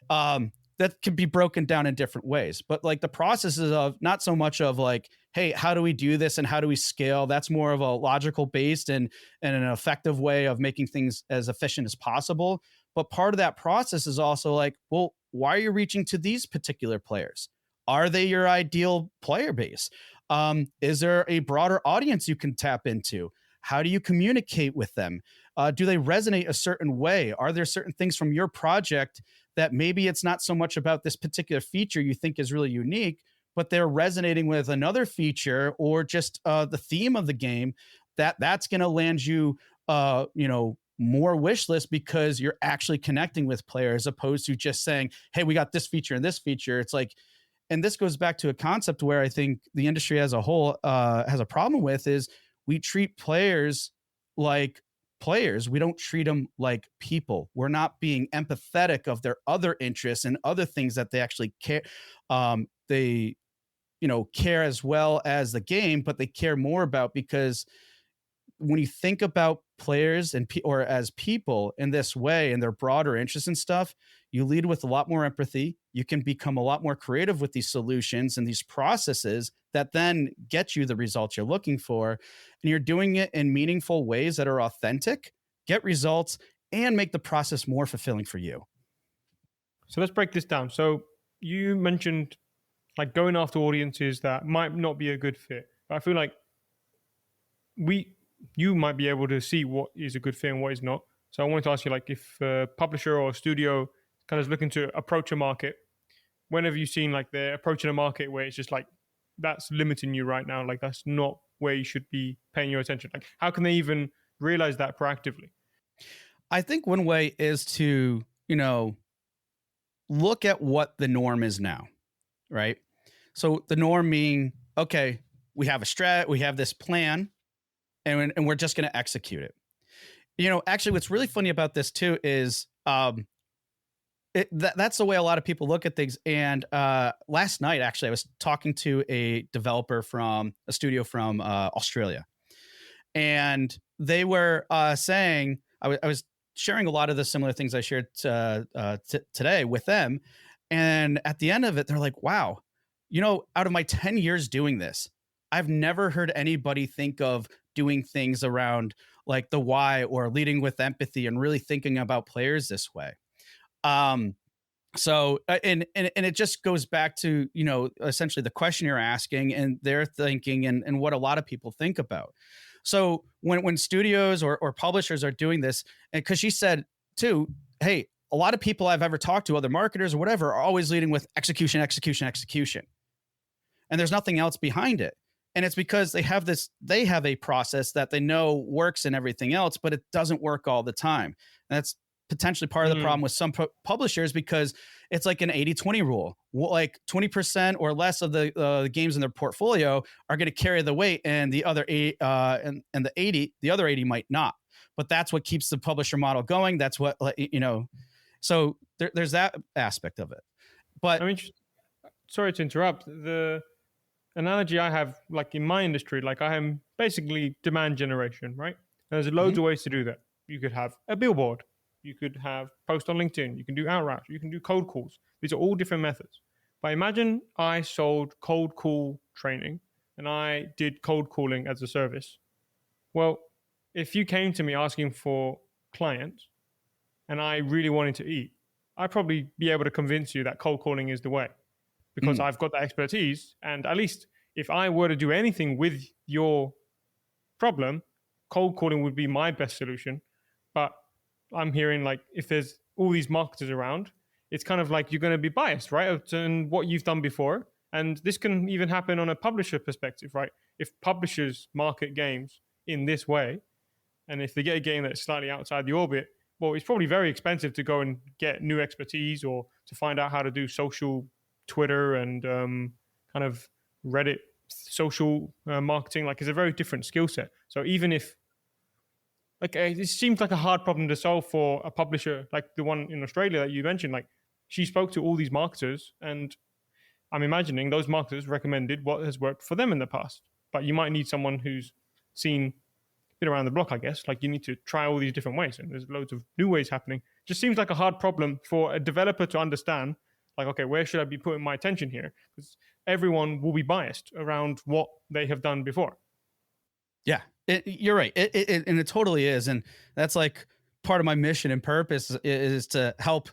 That can be broken down in different ways, but like the processes of, not so much of like, hey, how do we do this and how do we scale? That's more of a logical based and an effective way of making things as efficient as possible. But part of that process is also like, well, why are you reaching to these particular players? Are they your ideal player base? Is there a broader audience you can tap into? How do you communicate with them? Do they resonate a certain way? Are there certain things from your project that maybe it's not so much about this particular feature you think is really unique, but they're resonating with another feature or just the theme of the game, that's going to land you, more wish list, because you're actually connecting with players, opposed to just saying, hey, we got this feature and this feature. It's like, and this goes back to a concept where I think the industry as a whole has a problem with, is we treat players like players. We don't treat them like people. We're not being empathetic of their other interests and other things that they actually care. They, care as well as the game, but they care more about, because when you think about players or as people in this way and their broader interests and stuff, you lead with a lot more empathy. You can become a lot more creative with these solutions and these processes that then get you the results you're looking for. And you're doing it in meaningful ways that are authentic, get results, and make the process more fulfilling for you. So let's break this down. So you mentioned like going after audiences that might not be a good fit. But I feel like you might be able to see what is a good fit and what is not. So I wanted to ask you, like, if a publisher or a studio kind of is looking to approach a market, when have you seen like they're approaching a market where it's just like, that's limiting you right now? Like, that's not where you should be paying your attention. Like, how can they even realize that proactively? I think one way is to, look at what the norm is now, right? So the norm being, okay, we have we have this plan, and we're just going to execute it. Actually, what's really funny about this too is that's the way a lot of people look at things. And last night, actually, I was talking to a developer from a studio from Australia, and they were saying, I was sharing a lot of the similar things I shared today with them. And at the end of it, they're like, wow, out of my 10 years doing this, I've never heard anybody think of doing things around like the why or leading with empathy and really thinking about players this way. Um, and it just goes back to, essentially the question you're asking and their thinking and what a lot of people think about. So when studios or publishers are doing this, and because she said too, hey, a lot of people I've ever talked to, other marketers or whatever, are always leading with execution, execution, execution, and there's nothing else behind it. And it's because they have a process that they know works and everything else, but it doesn't work all the time. And that's potentially part of the problem with some publishers, because it's like an 80-20 rule. Like 20% or less of the games in their portfolio are going to carry the weight, and the other and the other 80 might not. But that's what keeps the publisher model going. That's what, so there's that aspect of it. But I mean, sorry to interrupt. The analogy I have, like in my industry, like I am basically demand generation, right? And there's loads of ways to do that. You could have a billboard, you could have post on LinkedIn, you can do outreach, you can do cold calls. These are all different methods. But imagine I sold cold call training and I did cold calling as a service. Well, if you came to me asking for clients and I really wanted to eat, I'd probably be able to convince you that cold calling is the way, because I've got the expertise. And at least if I were to do anything with your problem, cold calling would be my best solution. But I'm hearing like if there's all these marketers around, it's kind of like you're going to be biased, right? And what you've done before. And this can even happen on a publisher perspective, right? If publishers market games in this way, and if they get a game that's slightly outside the orbit, well, it's probably very expensive to go and get new expertise or to find out how to do social Twitter and kind of Reddit social marketing. Like, it's a very different skill set. So even if, like, it seems like a hard problem to solve for a publisher like the one in Australia that you mentioned. Like, she spoke to all these marketers, and I'm imagining those marketers recommended what has worked for them in the past. But you might need someone who's seen bit around the block, I guess. Like, you need to try all these different ways, and there's loads of new ways happening. Just seems like a hard problem for a developer to understand. Like, okay, where should I be putting my attention here? Because everyone will be biased around what they have done before. Yeah, you're right. And it totally is. And that's like part of my mission and purpose is to help,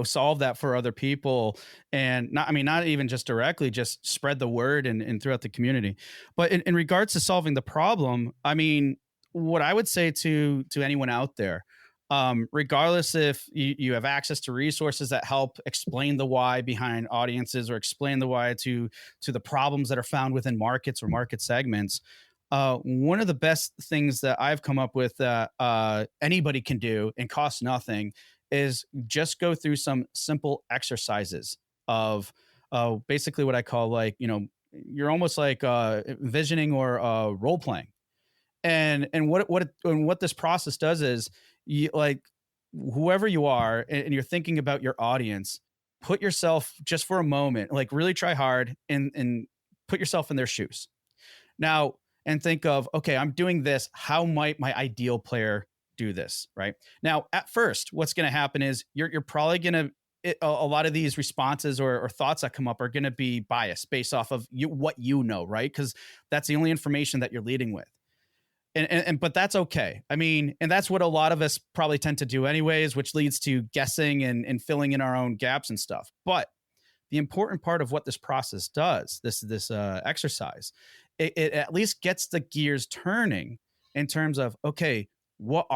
solve that for other people. And not even just directly, just spread the word and throughout the community. But in regards to solving the problem, I mean, what I would say to anyone out there, regardless if you have access to resources that help explain the why behind audiences or explain the why to the problems that are found within markets or market segments, one of the best things that I've come up with that anybody can do and costs nothing is just go through some simple exercises of basically what I call, like, you're almost like envisioning or role playing. And what this process does is, you, like, whoever you are and you're thinking about your audience, put yourself just for a moment, like really try hard and put yourself in their shoes now, and think of, okay, I'm doing this, how might my ideal player do this? Right now, at first, what's going to happen is you're probably going to, a lot of these responses or thoughts that come up are going to be biased based off of what right? Because that's the only information that you're leading with. And but that's okay. I mean, and that's what a lot of us probably tend to do anyways, which leads to guessing and filling in our own gaps and stuff. But the important part of what this process does, this exercise, it at least gets the gears turning in terms of, okay, what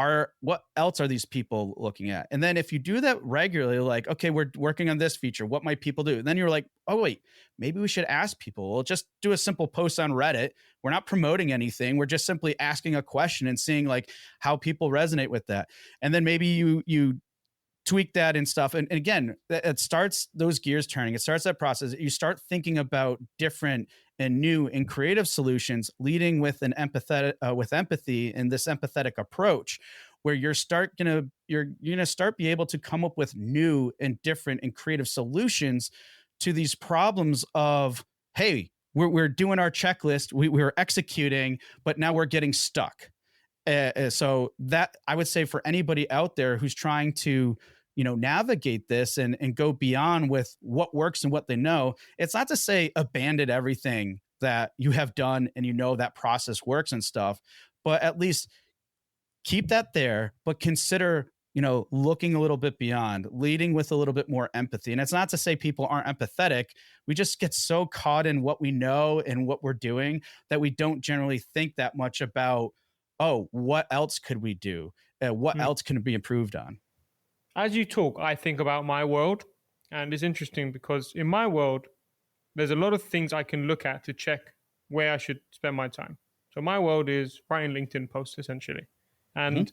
else are these people looking at? And then if you do that regularly, like, okay, we're working on this feature, what might people do? And then you're like, oh wait, maybe we should ask people. We'll just do a simple post on Reddit. We're not promoting anything. We're just simply asking a question and seeing like how people resonate with that. And then maybe you tweak that and stuff. And again, it starts those gears turning. It starts that process. You start thinking about different and new and creative solutions, leading with an with empathy and this empathetic approach, where you're gonna start be able to come up with new and different and creative solutions to these problems of, hey, we're doing our checklist, we're executing, but now we're getting stuck. So that I would say for anybody out there who's trying to, navigate this and go beyond with what works and what they know, it's not to say abandon everything that you have done and that process works and stuff, but at least keep that there, but consider, looking a little bit beyond, leading with a little bit more empathy. And it's not to say people aren't empathetic. We just get so caught in what we know and what we're doing that we don't generally think that much about, oh, what else could we do? What else can be improved on? As you talk, I think about my world, and it's interesting because in my world, there's a lot of things I can look at to check where I should spend my time. So my world is writing LinkedIn posts essentially, and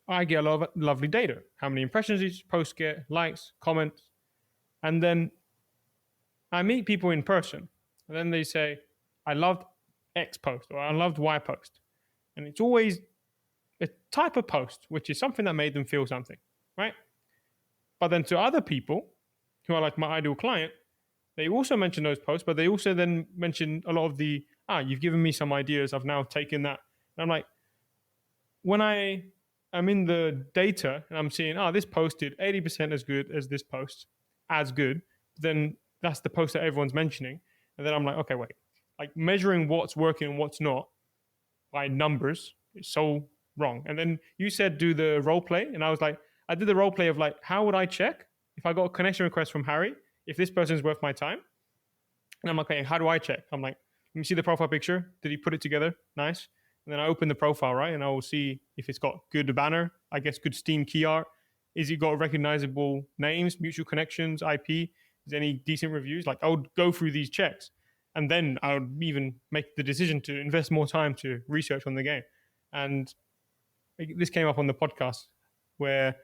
I get a lot of lovely data. How many impressions each post get, likes, comments, and then I meet people in person, and then they say, "I loved X post" or "I loved Y post," and it's always a type of post which is something that made them feel something, right? But then to other people who are like my ideal client, they also mention those posts, but they also then mention a lot of the, you've given me some ideas. I've now taken that. And I'm like, when I'm in the data and I'm seeing, this post did 80% as good as this post, as good, then that's the post that everyone's mentioning. And then I'm like, okay, wait, like measuring what's working and what's not by numbers is so wrong. And then you said do the role play, and I was like, I did the role play of like, how would I check if I got a connection request from Harry if this person's worth my time? And I'm like, okay, how do I check? I'm like, let me see the profile picture. Did he put it together? Nice. And then I open the profile, right? And I will see if it's got good banner, I guess good Steam key art. Is it got recognizable names, mutual connections, IP? Is any decent reviews? Like I would go through these checks. And then I would even make the decision to invest more time to research on the game. And this came up on the podcast where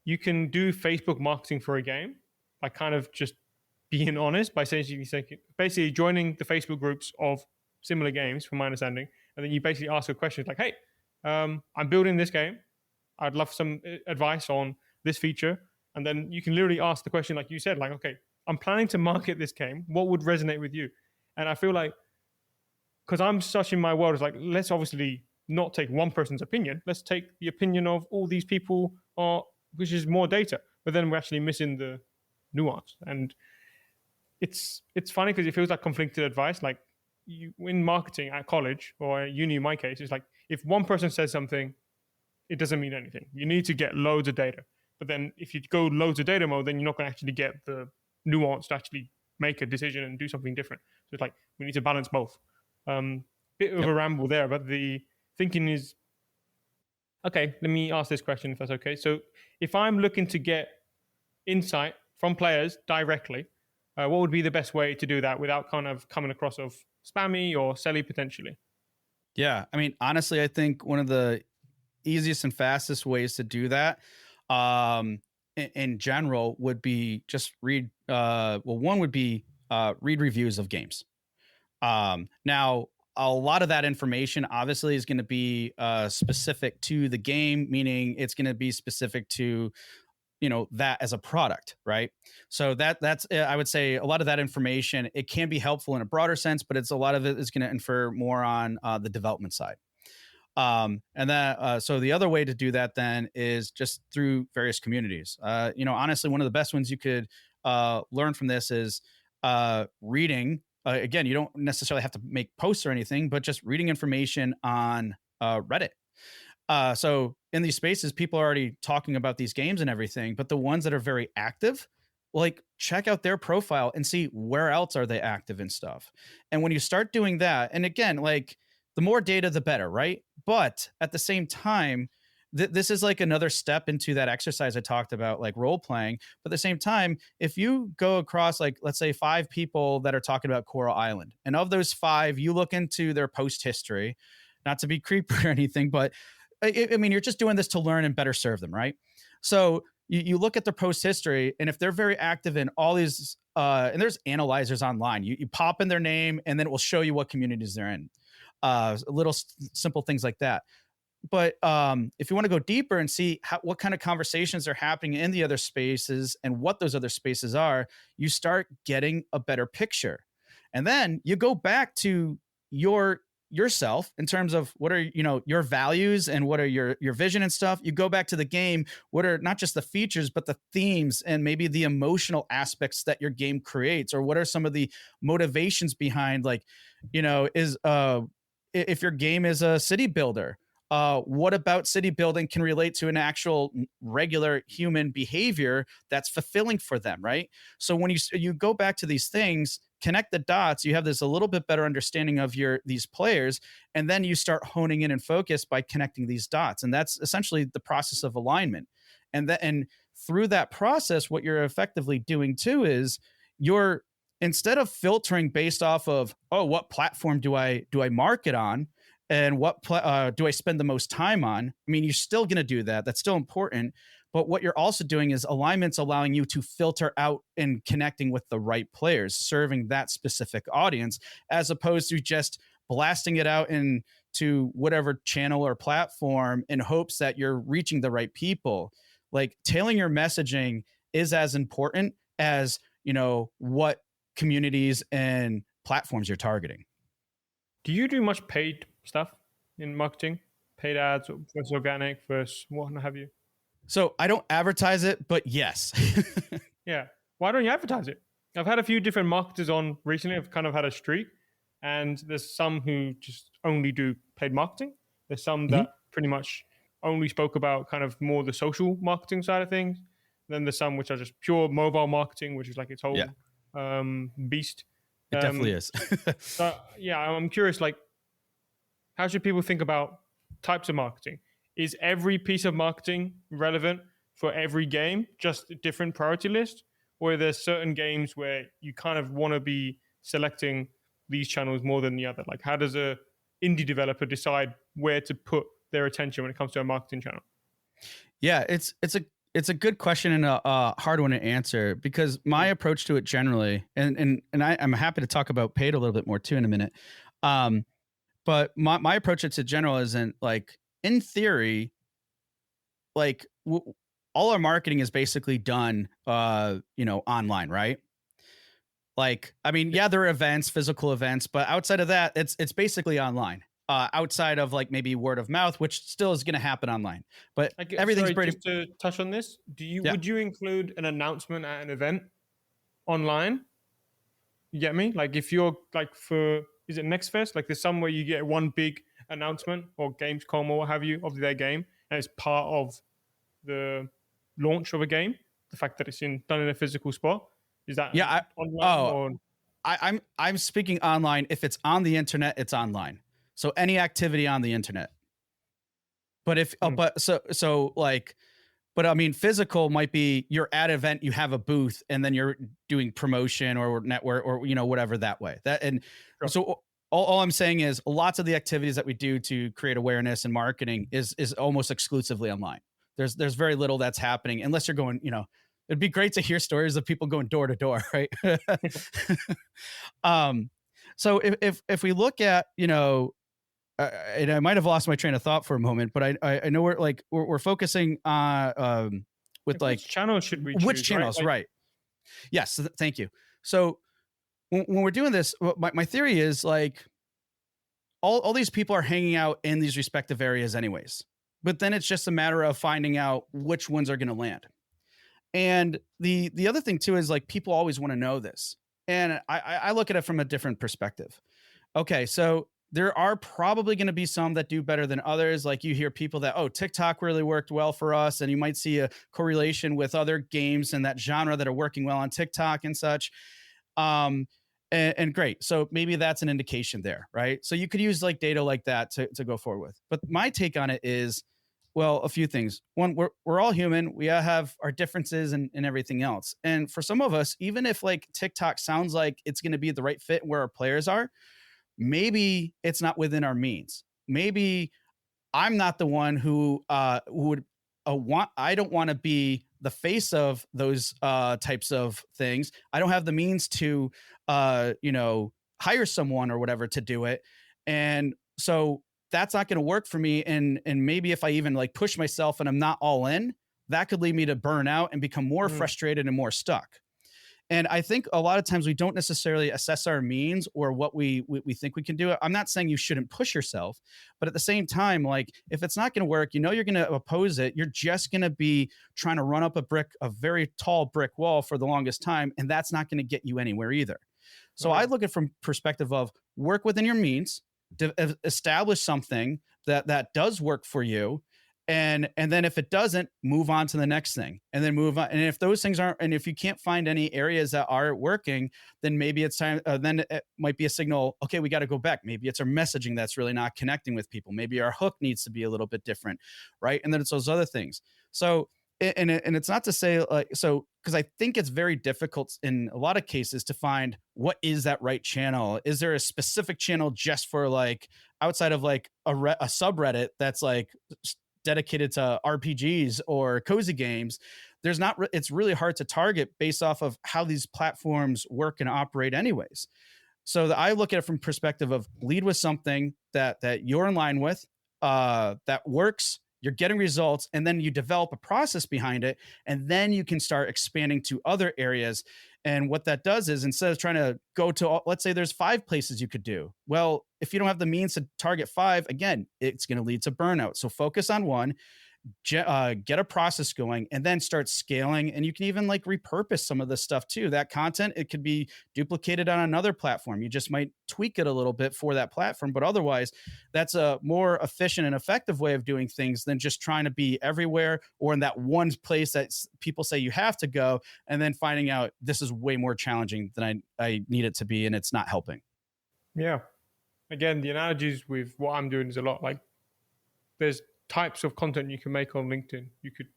you can do Facebook marketing for a game by kind of just being honest, by basically joining the Facebook groups of similar games, from my understanding, and then you basically ask a question like, "Hey, I'm building this game. I'd love some advice on this feature," and then you can literally ask the question like you said, like, "Okay, I'm planning to market this game. What would resonate with you?" And I feel like because I'm such in my world, it's like let's obviously not take one person's opinion. Let's take the opinion of all these people, which is more data. But then we're actually missing the nuance, and it's funny because it feels like conflicted advice. Like you in marketing at college or uni, in my case, it's like if one person says something, it doesn't mean anything. You need to get loads of data. But then if you go loads of data mode, then you're not going to actually get the nuance to actually make a decision and do something different. So it's like we need to balance both. Bit of a ramble there, but the thinking is, okay, let me ask this question if that's okay. So if I'm looking to get insight from players directly, what would be the best way to do that without kind of coming across of spammy or selly potentially? Yeah. I mean, honestly, I think one of the easiest and fastest ways to do that in general would be just read, one would be read reviews of games. Now, a lot of that information obviously is going to be specific to the game, meaning it's going to be specific to that as a product, right? So that's I would say a lot of that information, it can be helpful in a broader sense, but it's a lot of it is going to infer more on the development side. And then so the other way to do that then is just through various communities. Honestly, one of the best ones you could learn from this is reading. Again, you don't necessarily have to make posts or anything, but just reading information on Reddit. So in these spaces, people are already talking about these games and everything, but the ones that are very active, like check out their profile and see where else are they active and stuff. And when you start doing that, and again, like the more data, the better, right? But at the same time, this is like another step into that exercise I talked about, like role playing. But at the same time, if you go across, like, let's say 5 people that are talking about Coral Island, and of those 5, you look into their post history, not to be creepy or anything, but I mean, you're just doing this to learn and better serve them, right? So you look at their post history, and if they're very active in all these, and there's analyzers online, you pop in their name, and then it will show you what communities they're in. Little simple things like that. But if you want to go deeper and see what kind of conversations are happening in the other spaces and what those other spaces are, you start getting a better picture. And then you go back to your yourself in terms of what are, your values and what are your vision and stuff. You go back to the game, what are not just the features, but the themes and maybe the emotional aspects that your game creates, or what are some of the motivations behind, like, is if your game is a city builder, what about city building can relate to an actual regular human behavior that's fulfilling for them, right? So when you go back to these things, connect the dots, you have this a little bit better understanding of these players, and then you start honing in and focus by connecting these dots, and that's essentially the process of alignment. And through that process, what you're effectively doing too is you're, instead of filtering based off of, oh, what platform do I market on, and what do I spend the most time on? I mean, you're still going to do that. That's still important. But what you're also doing is alignment's allowing you to filter out and connecting with the right players, serving that specific audience, as opposed to just blasting it out into whatever channel or platform in hopes that you're reaching the right people. Like, tailoring your messaging is as important as, what communities and platforms you're targeting. Do you do much paid stuff in marketing? Paid ads versus organic versus what have you? So I don't advertise it, but yes. Yeah. Why don't you advertise it? I've had a few different marketers on recently. I've kind of had a streak, and there's some who just only do paid marketing. There's some that pretty much only spoke about kind of more the social marketing side of things. Then there's some which are just pure mobile marketing, which is like its whole beast. It definitely is. So yeah, I'm curious, like, how should people think about types of marketing? Is every piece of marketing relevant for every game, just a different priority list? Or are there certain games where you kind of want to be selecting these channels more than the other? Like, how does a indie developer decide where to put their attention when it comes to a marketing channel? Yeah, it's a good question and a hard one to answer, because my approach to it generally, and I'm happy to talk about paid a little bit more too in a minute. But my approach to general isn't, like, in theory, like all our marketing is basically done, online, right? Like, I mean, yeah, there are events, physical events, but outside of that, it's basically online. Outside of, like, maybe word of mouth, which still is going to happen online, but everything's Sorry, pretty. just to touch on this, Yeah. would you include an announcement at an event online? You get me? Like, if you're like, is it Next Fest? Like, there's somewhere you get one big announcement, or Gamescom or what have you, of their game, and it's part of the launch of a game. The fact that it's done in a physical spot, is that online? I'm speaking online. If it's on the internet, it's online. So any activity on the internet. But but I mean, physical might be you're at an event, you have a booth, and then you're doing promotion or network or, whatever that way. So all I'm saying is lots of the activities that we do to create awareness and marketing is almost exclusively online. There's very little that's happening unless you're going, it'd be great to hear stories of people going door to door, right? So if we look at, and I might have lost my train of thought for a moment, but I know we're focusing on with, like, which channels should we choose? Which channels, right? Yes, thank you. So when we're doing this, my theory is, like, all these people are hanging out in these respective areas anyways, but then it's just a matter of finding out which ones are going to land. And the other thing too is, like, people always want to know this, and I look at it from a different perspective. Okay, so there are probably going to be some that do better than others. Like, you hear people that, oh, TikTok really worked well for us, and you might see a correlation with other games in that genre that are working well on TikTok and such. And great. So maybe that's an indication there, right? So you could use, like, data like that to go forward with. But my take on it is, well, a few things. One, we're all human. We all have our differences and everything else. And for some of us, even if, like, TikTok sounds like it's going to be the right fit where our players are, maybe it's not within our means. Maybe I'm not the one who would want. I don't want to be the face of those types of things. I don't have the means to, hire someone or whatever to do it, and so that's not going to work for me. And maybe if I even, like, push myself and I'm not all in, that could lead me to burn out and become more frustrated and more stuck. And I think a lot of times we don't necessarily assess our means or what we think we can do. I'm not saying you shouldn't push yourself, but at the same time, like if it's not going to work, you're going to oppose it. You're just going to be trying to run up a very tall brick wall for the longest time, and that's not going to get you anywhere either. So I look at it from perspective of work within your means, establish something that does work for you, and then if it doesn't, move on to the next thing, and then move on. And if those things aren't, and if you can't find any areas that are working, then maybe it's time. Then it might be a signal. Okay, we got to go back. Maybe it's our messaging that's really not connecting with people. Maybe our hook needs to be a little bit different, right? And then it's those other things. So and it's not to say like so because I think it's very difficult in a lot of cases to find what is that right channel. Is there a specific channel just for like outside of like a subreddit that's like dedicated to RPGs or cozy games? There's not. It's really hard to target based off of how these platforms work and operate, anyways. So I look at it from perspective of lead with something that you're in line with, that works. You're getting results, and then you develop a process behind it, and then you can start expanding to other areas. And what that does is instead of trying to go to, let's say there's 5 places you could do. Well, if you don't have the means to target 5, again, it's going to lead to burnout. So focus on one, get a process going, and then start scaling. And you can even like repurpose some of this stuff too. That content, it could be duplicated on another platform. You just might tweak it a little bit for that platform, but otherwise that's a more efficient and effective way of doing things than just trying to be everywhere or in that one place that people say you have to go, and then finding out this is way more challenging than I need it to be, and it's not helping. Yeah. Again, the analogies with what I'm doing is a lot like there's types of content you can make on LinkedIn. You could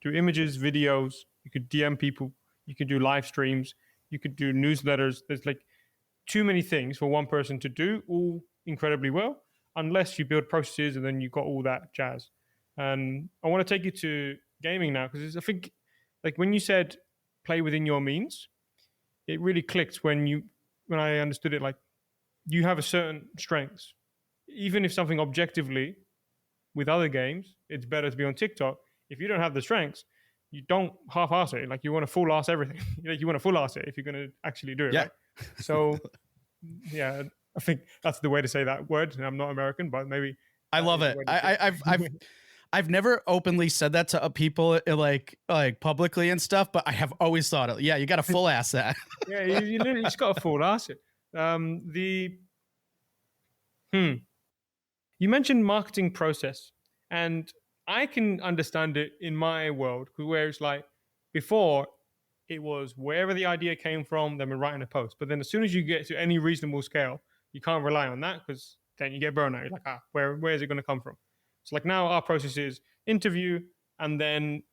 do images, videos, you could DM people, you could do live streams, you could do newsletters. There's like too many things for one person to do all incredibly well, unless you build processes and then you've got all that jazz. And I want to take you to gaming now, because I think like when you said play within your means, it really clicked when I understood it. Like you have a certain strengths, even if something objectively with other games, it's better to be on TikTok. If you don't have the strengths, you don't half-ass it. Like you want to full-ass everything. You want to full-ass it if you're going to actually do it, right? So, yeah, I think that's the way to say that word. And I'm not American, but maybe I love it. I've never openly said that to people like publicly and stuff, but I have always thought it. Yeah, you got to full-ass that. Yeah, you literally just got to full-ass it. You mentioned marketing process, and I can understand it in my world, where it's like before it was wherever the idea came from, then we're writing a post. But then as soon as you get to any reasonable scale, you can't rely on that because then you get burnout. You're like, where is it going to come from? So like now our process is interview and then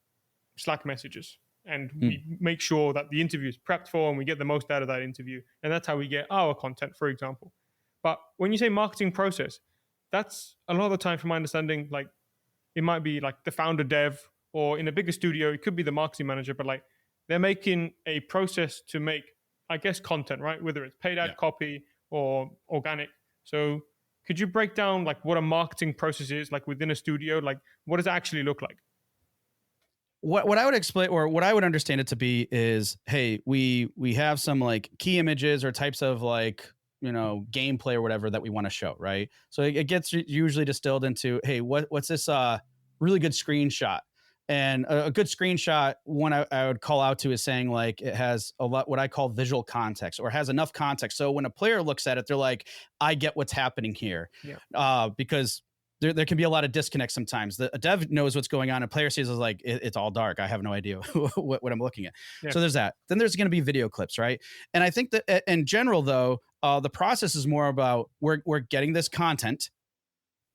Slack messages. And we make sure that the interview is prepped for and we get the most out of that interview. And that's how we get our content, for example. But when you say marketing process, that's a lot of the time, from my understanding, like it might be like the founder dev, or in a bigger studio, it could be the marketing manager, but like they're making a process to make, I guess, content, right? Whether it's paid ad copy or organic. So could you break down like what a marketing process is like within a studio? Like what does it actually look like? What I would explain, or what I would understand it to be, is, hey, we have some like key images or types of like, gameplay or whatever that we want to show, right? So it gets usually distilled into, hey, what's this really good screenshot? And a good screenshot, one I would call out to, is saying like it has a lot what I call visual context, or has enough context. So when a player looks at it, they're like, I get what's happening here. Because there can be a lot of disconnect sometimes. A dev knows what's going on. A player sees it like, it's all dark. I have no idea what I'm looking at. So there's that. Then there's going to be video clips, right? And I think that in general, though, the process is more about we're getting this content.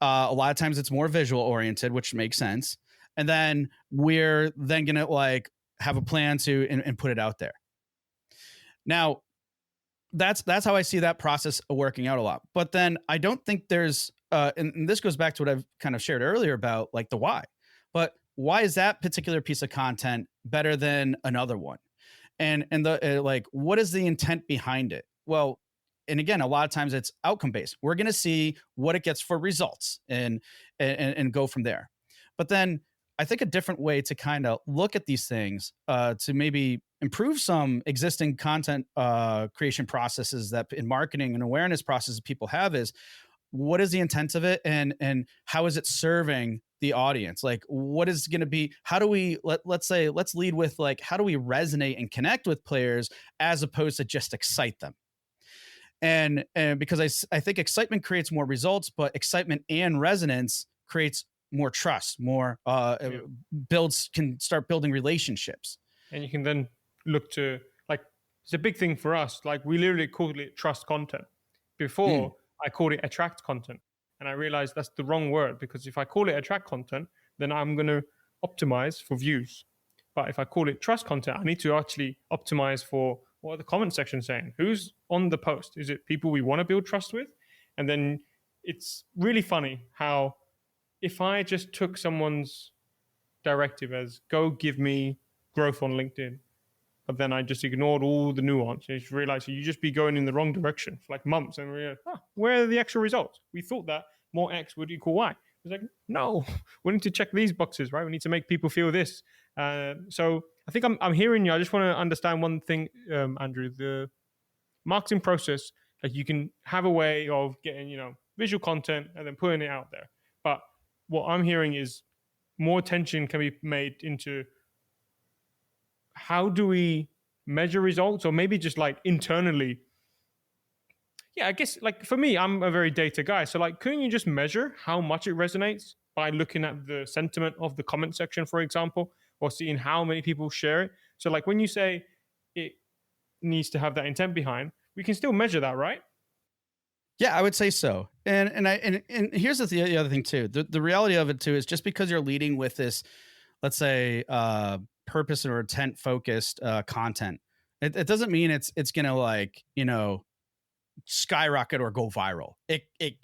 A lot of times it's more visual oriented, which makes sense. And then we're then going to like have a plan to and put it out there. Now, that's how I see that process working out a lot. But then I don't think there's and this goes back to what I've kind of shared earlier about like the why. But why is that particular piece of content better than another one? And the like, what is the intent behind it? Well, and again, a lot of times it's outcome based. We're going to see what it gets for results and go from there. But then I think a different way to kind of look at these things to maybe improve some existing content creation processes that in marketing and awareness processes people have is what is the intent of it, and how is it serving the audience? Like, what is going to be, how do we let's lead with like, how do we resonate and connect with players as opposed to just excite them? And because I think excitement creates more results, but excitement and resonance creates more trust, more Yeah. builds, can start building relationships. And you can then look to, like, it's a big thing for us. Like, we literally called it trust content. Before, Mm. I called it attract content. And I realized that's the wrong word, because if I call it attract content, then I'm going to optimize for views. But if I call it trust content, I need to actually optimize for what are the comment section saying? Who's on the post? Is it people we want to build trust with? And then it's really funny how if I just took someone's directive as go give me growth on LinkedIn, but then I just ignored all the nuance and just realized you just be going in the wrong direction for like months, and we're like, where are the actual results? We thought that more X would equal Y. It's like, no, we need to check these boxes, right? We need to make people feel this. So I think I'm hearing you. I just want to understand one thing, Andrew. The marketing process, like, you can have a way of getting, visual content and then putting it out there. But what I'm hearing is more attention can be made into how do we measure results, or maybe just like internally. Yeah, I guess, like, for me, I'm a very data guy. So like, couldn't you just measure how much it resonates by looking at the sentiment of the comment section, for example, or seeing how many people share it? So like, when you say it needs to have that intent behind, we can still measure that, right? Yeah, I would say so. And here's the other thing too. The reality of it too is just because you're leading with this, let's say, purpose or intent focused content, it doesn't mean it's gonna, like, skyrocket or go viral. It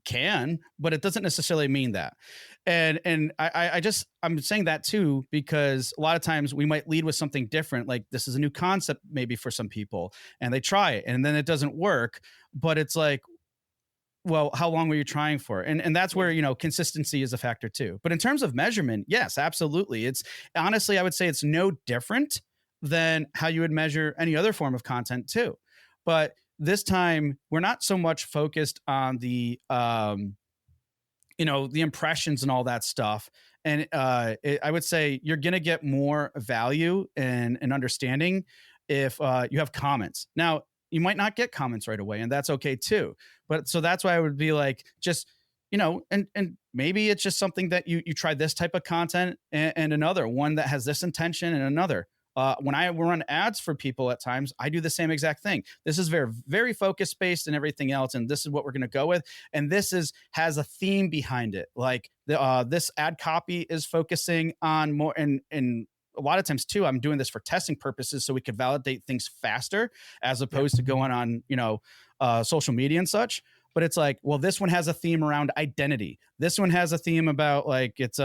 can, but it doesn't necessarily mean that. I'm saying that too because a lot of times we might lead with something different, like this is a new concept maybe for some people, and they try it and then it doesn't work. But it's like, well, how long were you trying for? And that's where, consistency is a factor too. But in terms of measurement, yes, absolutely. It's honestly, I would say it's no different than how you would measure any other form of content too. But this time we're not so much focused on the impressions and all that stuff. And I would say you're going to get more value and understanding if you have comments. Now, you might not get comments right away, and that's okay too. But so that's why I would be like, just, and maybe it's just something that you try this type of content and another one that has this intention and another. When I run ads for people at times, I do the same exact thing. This is very, very focus based and everything else, and this is what we're going to go with. And this has a theme behind it. Like this ad copy is focusing on more, and a lot of times too, I'm doing this for testing purposes so we could validate things faster as opposed to going on, social media and such. But it's like, well, this one has a theme around identity. This one has a theme about, like, it's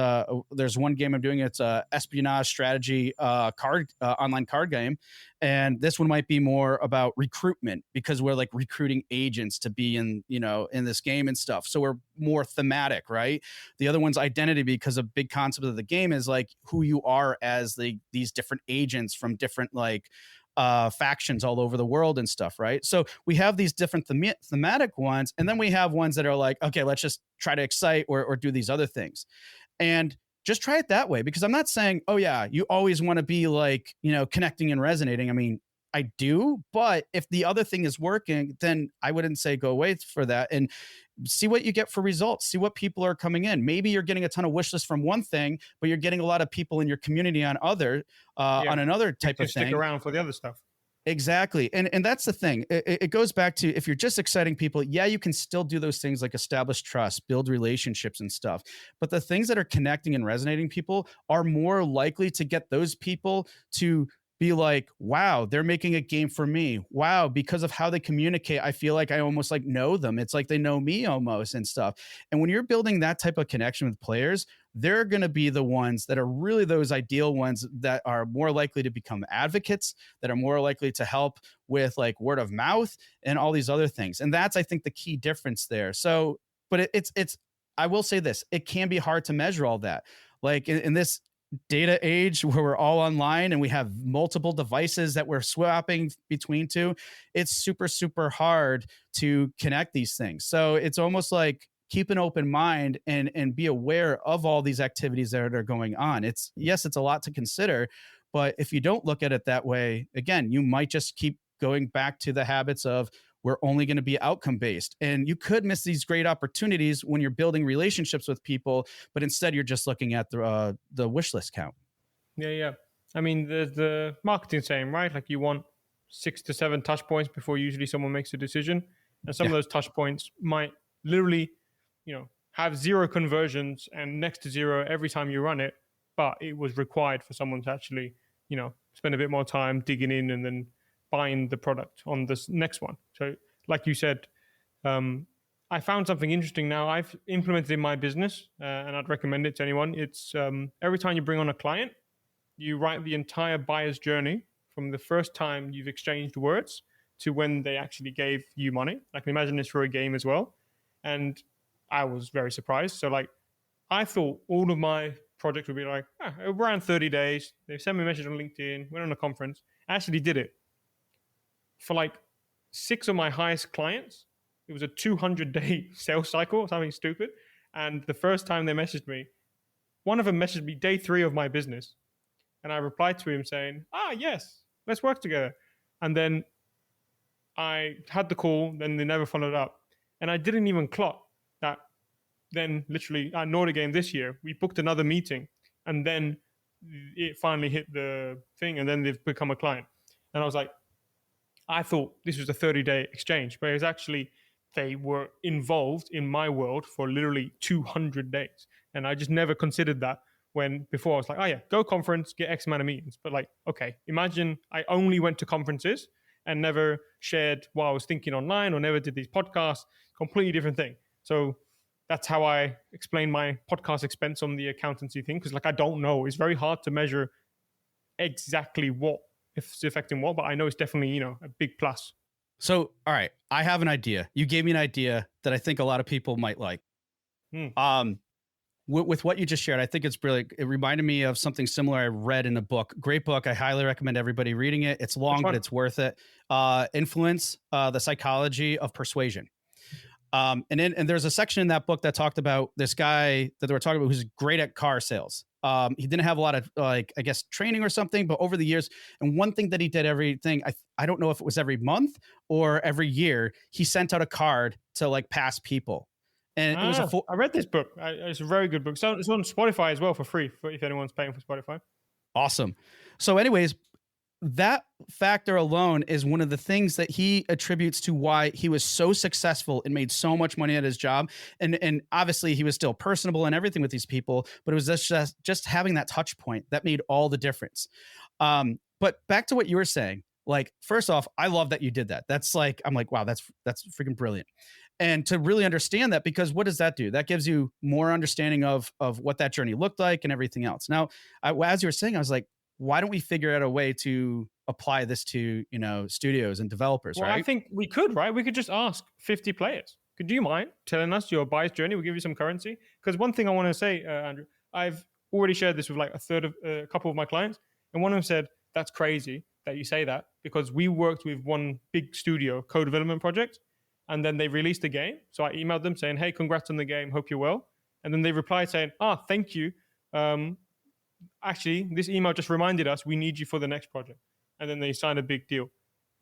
there's one game I'm doing, it's a espionage strategy online card game, and this one might be more about recruitment because we're like recruiting agents to be in this game and stuff. So we're more thematic, right? The other one's identity because a big concept of the game is like who you are as these different agents from different factions all over the world and stuff, right? So we have these different thematic ones, and then we have ones that are like, okay, let's just try to excite or do these other things, and just try it that way. Because I'm not saying, oh yeah, you always want to be like, connecting and resonating. I mean, I do, but if the other thing is working, then I wouldn't say go away for that, and see what you get for results, see what people are coming in. Maybe you're getting a ton of wish lists from one thing, but you're getting a lot of people in your community on on another type of thing. Stick around for the other stuff. Exactly. And that's the thing. It goes back to, if you're just exciting people, yeah, you can still do those things like establish trust, build relationships and stuff. But the things that are connecting and resonating people are more likely to get those people to be like, wow, they're making a game for me. Wow, because of how they communicate, I feel like I almost like know them. It's like they know me almost and stuff. And when you're building that type of connection with players, they're going to be the ones that are really those ideal ones that are more likely to become advocates, that are more likely to help with like word of mouth and all these other things. And that's, I think, the key difference there. So, but it's I will say this, it can be hard to measure all that. Like in this data age where we're all online and we have multiple devices that we're swapping between two, it's super, super hard to connect these things. So it's almost like keep an open mind and be aware of all these activities that are going on. It's yes, it's a lot to consider, but if you don't look at it that way, again, you might just keep going back to the habits of we're only going to be outcome based. And you could miss these great opportunities when you're building relationships with people, but instead you're just looking at the wish list count. Yeah, yeah. I mean, there's the marketing saying, right? Like you want 6 to 7 touch points before usually someone makes a decision. And some Yeah. of those touch points might literally, have 0 conversions and next to 0 every time you run it. But it was required for someone to actually, spend a bit more time digging in and then buying the product on this next one. So, like you said, I found something interesting now. I've implemented in my business, and I'd recommend it to anyone. It's every time you bring on a client, you write the entire buyer's journey from the first time you've exchanged words to when they actually gave you money. I can imagine this for a game as well. And I was very surprised. So, like, I thought all of my projects would be like around 30 days. They sent me a message on LinkedIn, went on a conference. I actually did it for like 6 of my highest clients. It was a 200-day sales cycle, something stupid. And the first time they messaged me, one of them messaged me day 3 of my business. And I replied to him saying, yes, let's work together. And then I had the call, then they never followed up. And I didn't even clock that. Then literally at Nordic Game this year, we booked another meeting and then it finally hit the thing and then they've become a client. And I was like, I thought this was a 30-day exchange, but it was actually they were involved in my world for literally 200 days. And I just never considered that when before I was like, oh yeah, go conference, get X amount of meetings. But like, okay, imagine I only went to conferences and never shared what I was thinking online or never did these podcasts, completely different thing. So that's how I explain my podcast expense on the accountancy thing. Cause like, I don't know, it's very hard to measure exactly what if it's affecting what, but I know it's definitely, a big plus. So, all right, I have an idea. You gave me an idea that I think a lot of people might like. With what you just shared, I think it's brilliant. It reminded me of something similar I read in a book. Great book. I highly recommend everybody reading it. It's long, but it's worth it. Influence, the psychology of persuasion. And there's a section in that book that talked about this guy that they were talking about who's great at car sales. He didn't have a lot of training or something, but over the years, and one thing that he did I don't know if it was every month or every year, he sent out a card to like past people. And it was I read this book. It's a very good book. So it's on Spotify as well for free if anyone's paying for Spotify. Awesome. So anyways, that factor alone is one of the things that he attributes to why he was so successful and made so much money at his job. And obviously he was still personable and everything with these people, but it was just having that touch point that made all the difference. But back to what you were saying, like, first off, I love that you did that. That's like, I'm like, wow, that's freaking brilliant. And to really understand that, because what does that do? That gives you more understanding of what that journey looked like and everything else. Now, as you were saying, I was like, why don't we figure out a way to apply this to, studios and developers, well, right? I think we could, right? We could just ask 50 players. Could you mind telling us your buyer's journey? We'll give you some currency. Because one thing I want to say, Andrew, I've already shared this with like a couple of my clients. And one of them said, that's crazy that you say that because we worked with one big studio co-development project and then they released the game. So I emailed them saying, hey, congrats on the game. Hope you're well. And then they replied saying, thank you. Actually, this email just reminded us we need you for the next project. And then they signed a big deal.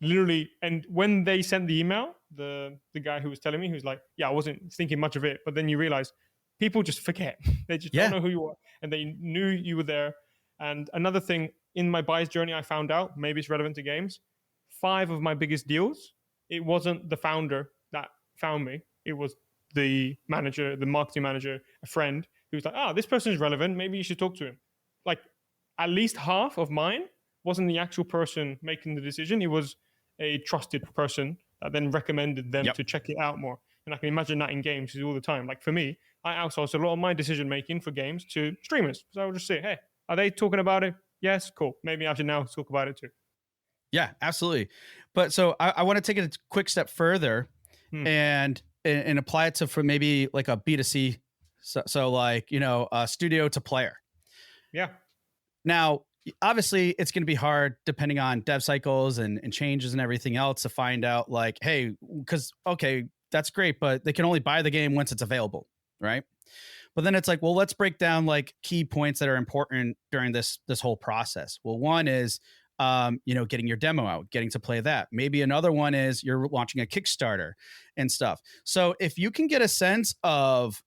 Literally, and when they sent the email, the guy who was telling me, he was like, yeah, I wasn't thinking much of it. But then you realize people just forget. They just don't know who you are. And they knew you were there. And another thing in my buyer's journey, I found out, maybe it's relevant to games, 5 of my biggest deals, it wasn't the founder that found me. It was the manager, the marketing manager, a friend who was like, this person is relevant. Maybe you should talk to him. Like at least half of mine wasn't the actual person making the decision. It was a trusted person that then recommended them to check it out more. And I can imagine that in games all the time. Like for me, I outsource a lot of my decision making for games to streamers. So I'll just say, hey, are they talking about it? Yes, cool. Maybe I should now talk about it too. Yeah, absolutely. But so I want to take it a quick step further and apply it to for maybe like a B2C. So like, studio to player. Yeah. Now, obviously, it's going to be hard depending on dev cycles and changes and everything else to find out, like, hey, because, okay, that's great, but they can only buy the game once it's available, right? But then it's like, well, let's break down like key points that are important during this whole process. Well, one is getting your demo out, getting to play that. Maybe another one is you're launching a Kickstarter and stuff. So if you can get a sense of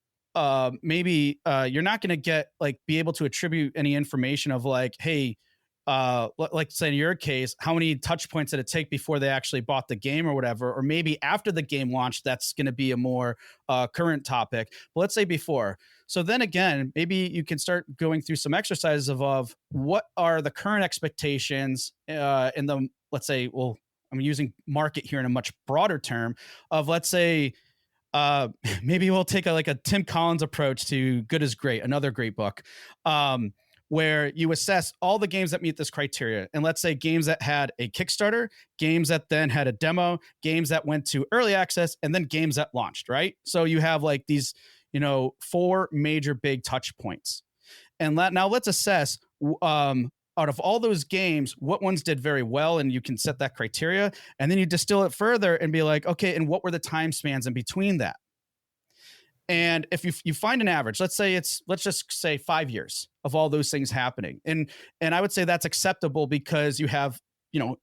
maybe you're not going to get like be able to attribute any information of like, hey, like say in your case, how many touch points did it take before they actually bought the game or whatever, or maybe after the game launched, that's going to be a more current topic. But let's say before. So then again, maybe you can start going through some exercises of what are the current expectations in the, let's say, well, I'm using market here in a much broader term of, let's say, uh, maybe we'll take like a Tim Collins approach to Good is Great, another great book, where you assess all the games that meet this criteria. And let's say games that had a Kickstarter, games that then had a demo, games that went to early access, and then games that launched, right? So you have like these, 4 major big touch points. And now let's assess out of all those games, what ones did very well, and you can set that criteria, and then you distill it further and be like, okay, and what were the time spans in between that? And if you find an average, let's just say 5 years of all those things happening, and I would say that's acceptable because you have,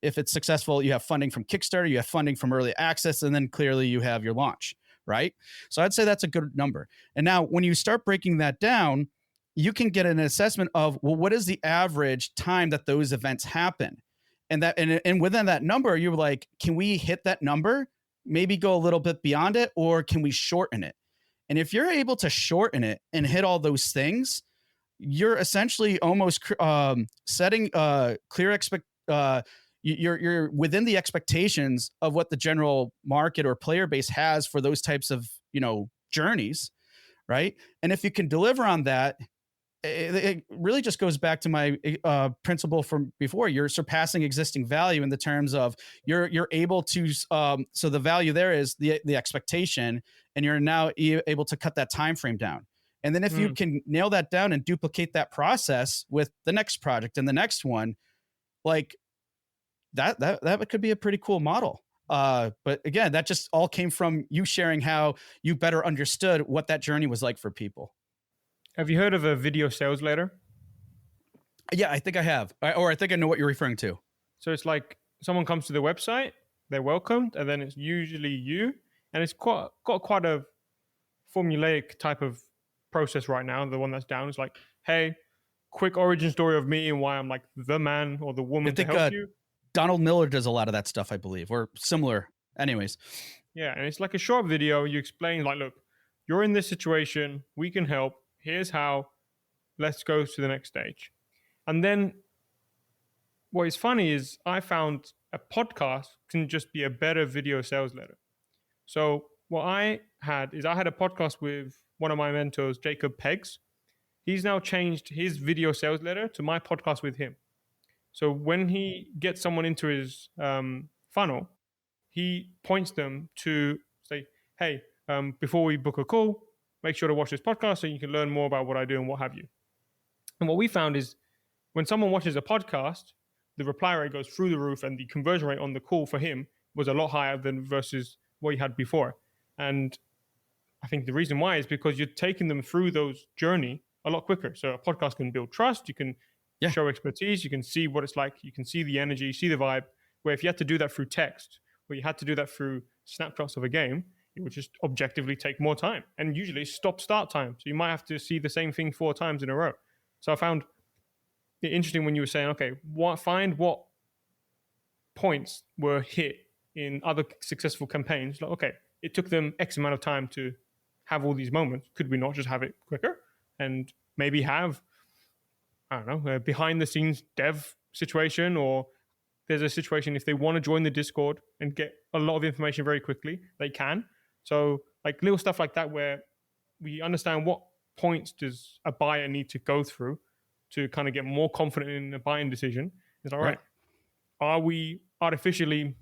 if it's successful, you have funding from Kickstarter, you have funding from early access, and then clearly you have your launch, right? So I'd say that's a good number. And now when you start breaking that down, you can get an assessment of, well, what is the average time that those events happen? And within that number, you're like, can we hit that number? Maybe go a little bit beyond it, or can we shorten it? And if you're able to shorten it and hit all those things, you're essentially almost setting clear you're within the expectations of what the general market or player base has for those types of journeys, right? And if you can deliver on that, it really just goes back to my principle from before. You're surpassing existing value in the terms of you're able to so the value there is the expectation, and you're now able to cut that time frame down. And then if you can nail that down and duplicate that process with the next project and the next one, like that could be a pretty cool model. But again, that just all came from you sharing how you better understood what that journey was like for people. Have you heard of a video sales letter? Yeah, I think I have. Or I think I know what you're referring to. So it's like someone comes to the website, they're welcomed, and then it's usually you. And it's got quite a formulaic type of process right now. The one that's down is like, hey, quick origin story of me and why I'm like the man or the woman to help you. Donald Miller does a lot of that stuff, I believe, or similar. Anyways. Yeah, and it's like a short video. You explain like, look, you're in this situation. We can help. Here's how. Let's go to the next stage. And then what is funny is I found a podcast can just be a better video sales letter. So what I had a podcast with one of my mentors, Jacob Peggs. He's now changed his video sales letter to my podcast with him. So when he gets someone into his funnel, he points them to say, hey, before we book a call, make sure to watch this podcast so you can learn more about what I do and what have you. And what we found is when someone watches a podcast, the reply rate goes through the roof, and the conversion rate on the call for him was a lot higher than versus what he had before. And I think the reason why is because you're taking them through those journey a lot quicker. So a podcast can build trust. You can show expertise. You can see what it's like. You can see the energy, see the vibe. Where if you had to do that through text, or you had to do that through snapshots of a game, it would just objectively take more time, and usually stop-start time. So you might have to see the same thing 4 times in a row. So I found it interesting when you were saying, okay, find what points were hit in other successful campaigns. Like, okay, it took them X amount of time to have all these moments. Could we not just have it quicker and maybe have, I don't know, a behind the scenes dev situation, or there's a situation if they want to join the Discord and get a lot of information very quickly, they can. So like little stuff like that where we understand what points does a buyer need to go through to kind of get more confident in a buying decision. It's all right. Are we artificially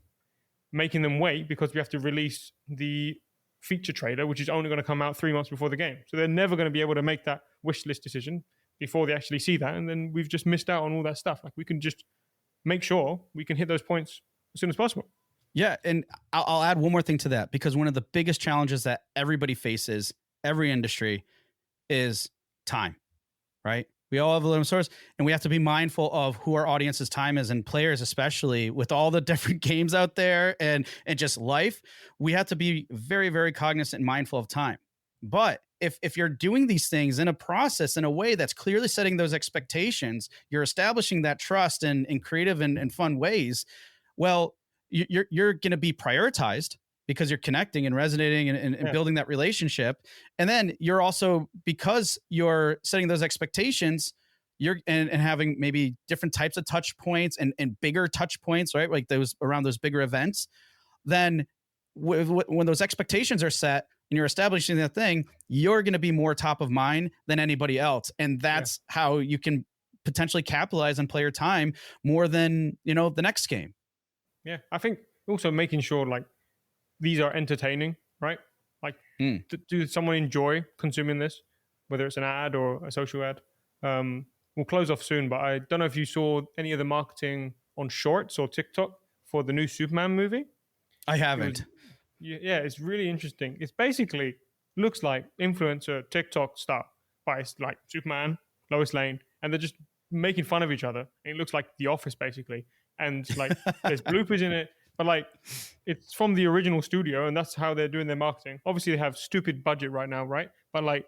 making them wait because we have to release the feature trailer, which is only going to come out 3 months before the game? So they're never going to be able to make that wish list decision. before they actually see that, and then we've just missed out on all that stuff. Like we can just make sure we can hit those points as soon as possible. Yeah, and I'll add one more thing to that, because one of the biggest challenges that everybody faces, every industry, is time, right? We all have a limited source, and we have to be mindful of who our audience's time is, and players, especially with all the different games out there and just life. We have to be very, very cognizant and mindful of time. But if you're doing these things in a process in a way that's clearly setting those expectations, you're establishing that trust in creative and fun ways. Well, you're going to be prioritized because you're connecting and resonating and building that relationship. And then you're also, because you're setting those expectations, you're and having maybe different types of touch points and bigger touch points, right? Like those around those bigger events. Then when those expectations are set and you're establishing that thing, you're going to be more top of mind than anybody else. And that's how you can potentially capitalize on player time more than, the next game. Yeah. I think also making sure like these are entertaining, right? Like, does someone enjoy consuming this, whether it's an ad or a social ad? We'll close off soon, but I don't know if you saw any of the marketing on Shorts or TikTok for the new Superman movie. I haven't. It's really interesting. It's basically looks like influencer TikTok stuff, but it's like Superman, Lois Lane, and they're just making fun of each other. It looks like The Office basically, and like there's bloopers in it. But like, it's from the original studio, and that's how they're doing their marketing. Obviously, they have stupid budget right now, right? But like,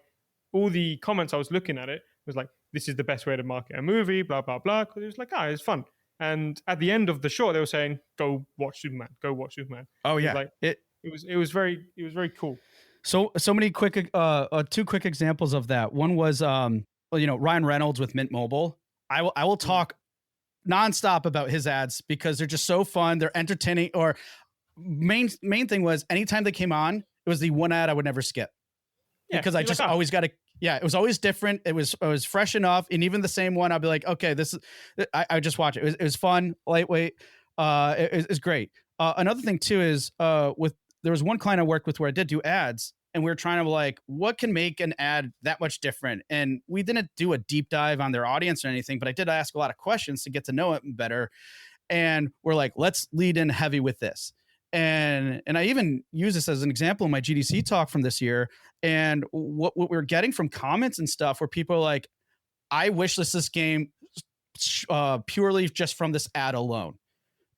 all the comments I was looking at it was like, "This is the best way to market a movie," blah blah blah. Because it was like, it's fun. And at the end of the short, they were saying, "Go watch Superman. Go watch Superman." Oh yeah, it was very cool. So many quick, two quick examples of that. One was, Ryan Reynolds with Mint Mobile. I will talk nonstop about his ads because they're just so fun. They're entertaining. Or main thing was anytime they came on, it was the one ad I would never skip because I just always got to. Yeah, it was always different. It was fresh enough, and even the same one, I'd be like, okay, this is. I just watch it. It was fun, lightweight. It's great. Another thing too is there was one client I worked with where I did do ads, and we were trying to like, what can make an ad that much different? And we didn't do a deep dive on their audience or anything, but I did ask a lot of questions to get to know it better. And we're like, let's lead in heavy with this. And I even use this as an example in my GDC talk from this year. And what we're getting from comments and stuff where people are like, I wish this game purely just from this ad alone.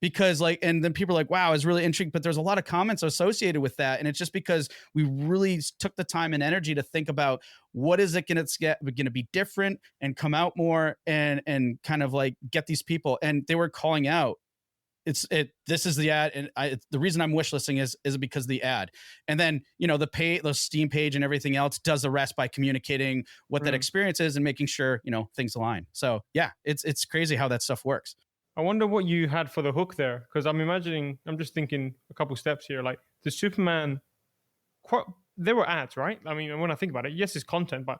Because and then people are like, wow, it's really interesting. But there's a lot of comments associated with that. And it's just because we really took the time and energy to think about what is it going to be different and come out more and kind of like get these people. And they were calling out, this is the ad. And the reason I'm wishlisting is because of the ad. And then, the Steam page and everything else does the rest by communicating what that experience is and making sure, things align. So yeah, it's crazy how that stuff works. I wonder what you had for the hook there, because I'm just thinking a couple steps here. Like the Superman, there were ads, right? I mean, when I think about it, yes, it's content, but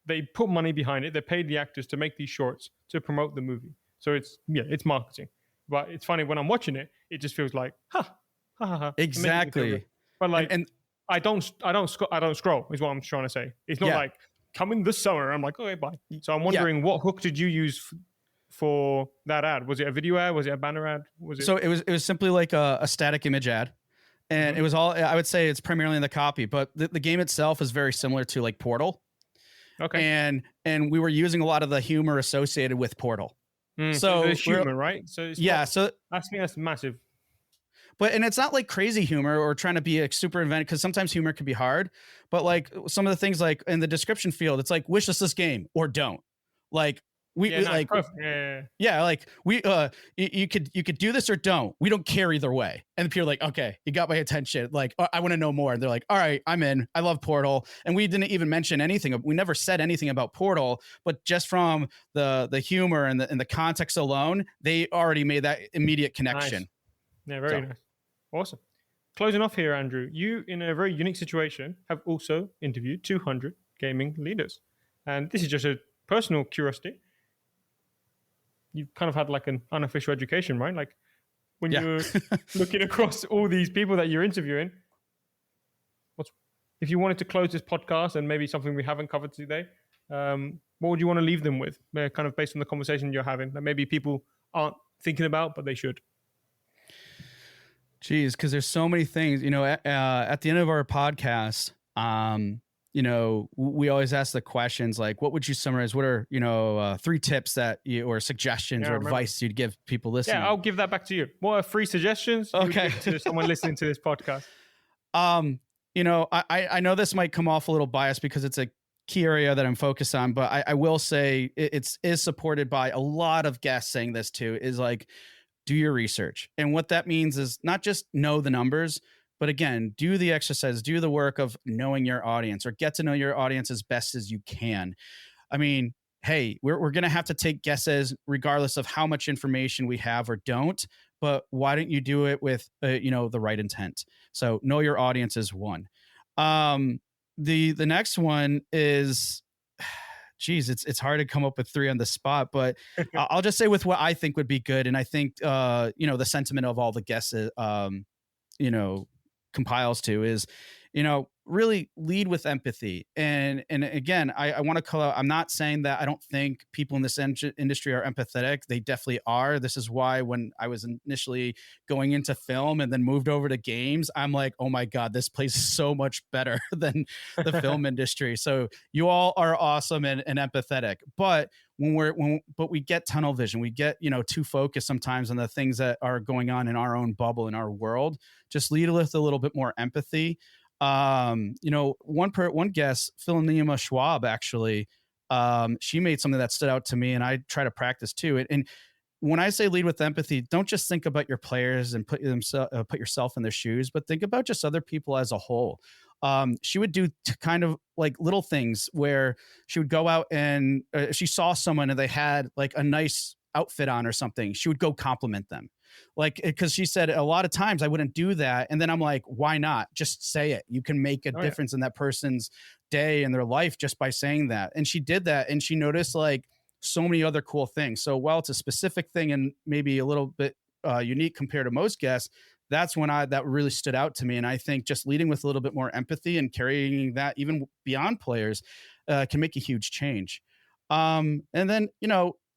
they put money behind it. They paid the actors to make these shorts to promote the movie. So it's marketing. But it's funny when I'm watching it, it just feels like, ha ha ha. Exactly. But like, and I don't scroll is what I'm trying to say. It's not like coming this summer. I'm like, okay, bye. So I'm wondering what hook did you use for that ad? Was it a video ad? Was it a banner ad? So it was simply like a static image ad, and it was all. I would say it's primarily in the copy, but the game itself is very similar to like Portal. Okay. And we were using a lot of the humor associated with Portal. So there's humor, right? So that's massive. And it's not like crazy humor or trying to be like super inventive, because sometimes humor can be hard. But like some of the things like in the description field, it's like wish us this game or don't. Like you could do this or don't. We don't care either way. And people are like, okay, you got my attention. Like, I want to know more. And they're like, all right, I'm in. I love Portal. And we didn't even mention anything. We never said anything about Portal, but just from the humor and the context alone, they already made that immediate connection. Nice. Yeah, very nice. Awesome. Closing off here, Andrew, you in a very unique situation have also interviewed 200 gaming leaders. And this is just a personal curiosity. You've kind of had like an unofficial education, right? Like when you're looking across all these people that you're interviewing, if you wanted to close this podcast and maybe something we haven't covered today, what would you want to leave them with, kind of based on the conversation you're having that maybe people aren't thinking about, but they should? Geez, because there's so many things, at the end of our podcast, we always ask the questions like, what would you summarize? What are, 3 tips that or suggestions Yeah, I or remember. advice you'd give people listening? Yeah, I'll give that back to you. What are 3 suggestions you would Okay. give to someone listening to this podcast? I know this might come off a little biased because it's a key area that I'm focused on, but I will say it is supported by a lot of guests saying this too, is like, do your research. And what that means is not just know the numbers, but again, do the exercise, do the work of knowing your audience, or get to know your audience as best as you can. I mean, hey, we're going to have to take guesses regardless of how much information we have or don't. But why don't you do it with, the right intent? So know your audience is one. The next one is, geez, it's hard to come up with 3 on the spot, but I'll just say with what I think would be good. And I think, the sentiment of all the guests, you know, compiles to is, really lead with empathy. And again, I want to call out, I'm not saying that I don't think people in this industry are empathetic. They definitely are. This is why when I was initially going into film and then moved over to games, I'm like, oh my God, this place is so much better than the film industry. So you all are awesome and empathetic. But but we get tunnel vision, we get, too focused sometimes on the things that are going on in our own bubble, in our world. Just lead with a little bit more empathy. One guest, Philomena Schwab, actually, she made something that stood out to me, and I try to practice too. And when I say lead with empathy, don't just think about your players and put yourself in their shoes, but think about just other people as a whole. She would do kind of like little things where she would go out and if she saw someone and they had like a nice outfit on or something, she would go compliment them. Like, because she said a lot of times I wouldn't do that. And then I'm like, why not? Just say it. You can make a difference in that person's day and their life just by saying that. And she did that. And she noticed like so many other cool things. So while it's a specific thing and maybe a little bit unique compared to most guests, that's when that really stood out to me. And I think just leading with a little bit more empathy and carrying that even beyond players can make a huge change. And then,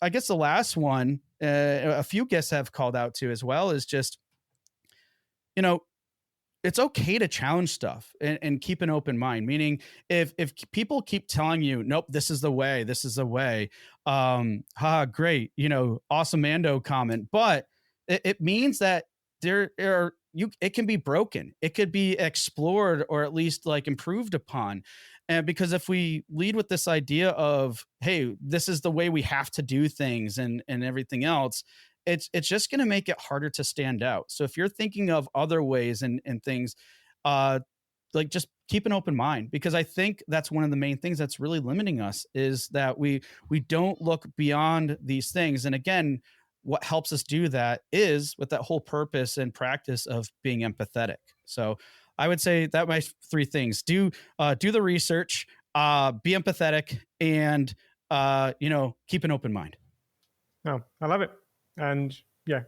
I guess the last one, a few guests have called out to as well, is just, you know, it's okay to challenge stuff and keep an open mind. Meaning if people keep telling you, nope, this is the way, great, awesome Mando comment. But it means that it can be broken. It could be explored or at least like improved upon. And because if we lead with this idea of, hey, this is the way we have to do things and everything else, it's just going to make it harder to stand out. So if you're thinking of other ways and things, like just keep an open mind, because I think that's one of the main things that's really limiting us, is that we don't look beyond these things. And again, what helps us do that is with that whole purpose and practice of being empathetic. So I would say that my 3 things: do the research, be empathetic, and keep an open mind. Oh, I love it. And yeah,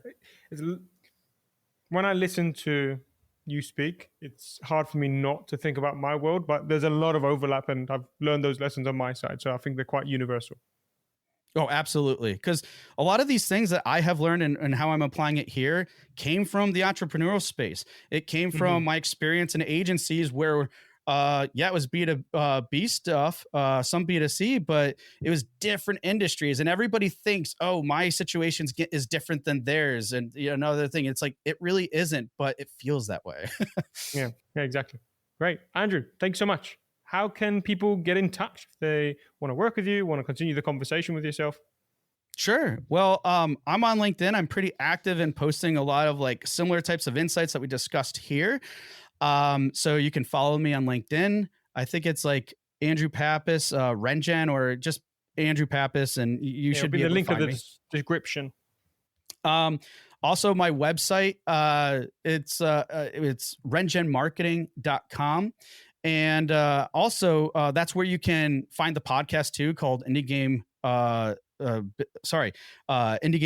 when I listen to you speak, it's hard for me not to think about my world, but there's a lot of overlap and I've learned those lessons on my side. So I think they're quite universal. Oh, absolutely. Because a lot of these things that I have learned and how I'm applying it here came from the entrepreneurial space. It came from my experience in agencies where, it was B2B stuff, some B2C, but it was different industries. And everybody thinks, oh, my situation is different than theirs. And another thing, it's like, it really isn't, but it feels that way. Yeah, exactly. Great. Andrew, thanks so much. How can people get in touch if they want to work with you, want to continue the conversation with yourself? Sure. Well, I'm on LinkedIn. I'm pretty active in posting a lot of like similar types of insights that we discussed here. So you can follow me on LinkedIn. I think it's like Andrew Pappas, Rengen, or just Andrew Pappas, and you should be able the link to find of the me. description. Also my website, it's rengenmarketing.com. And also that's where you can find the podcast too, called Indie Game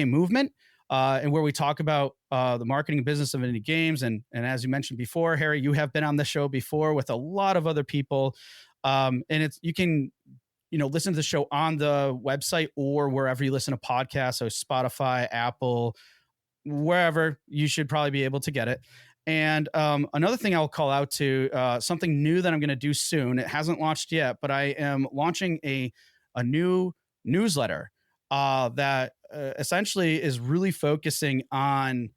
Movement, and where we talk about the marketing and business of indie games. And as you mentioned before, Harry, you have been on the show before with a lot of other people. And you can listen to the show on the website or wherever you listen to podcasts. So Spotify, Apple, wherever, you should probably be able to get it. And another thing I'll call out to, something new that I'm going to do soon. It hasn't launched yet, but I am launching a new newsletter that essentially is really focusing on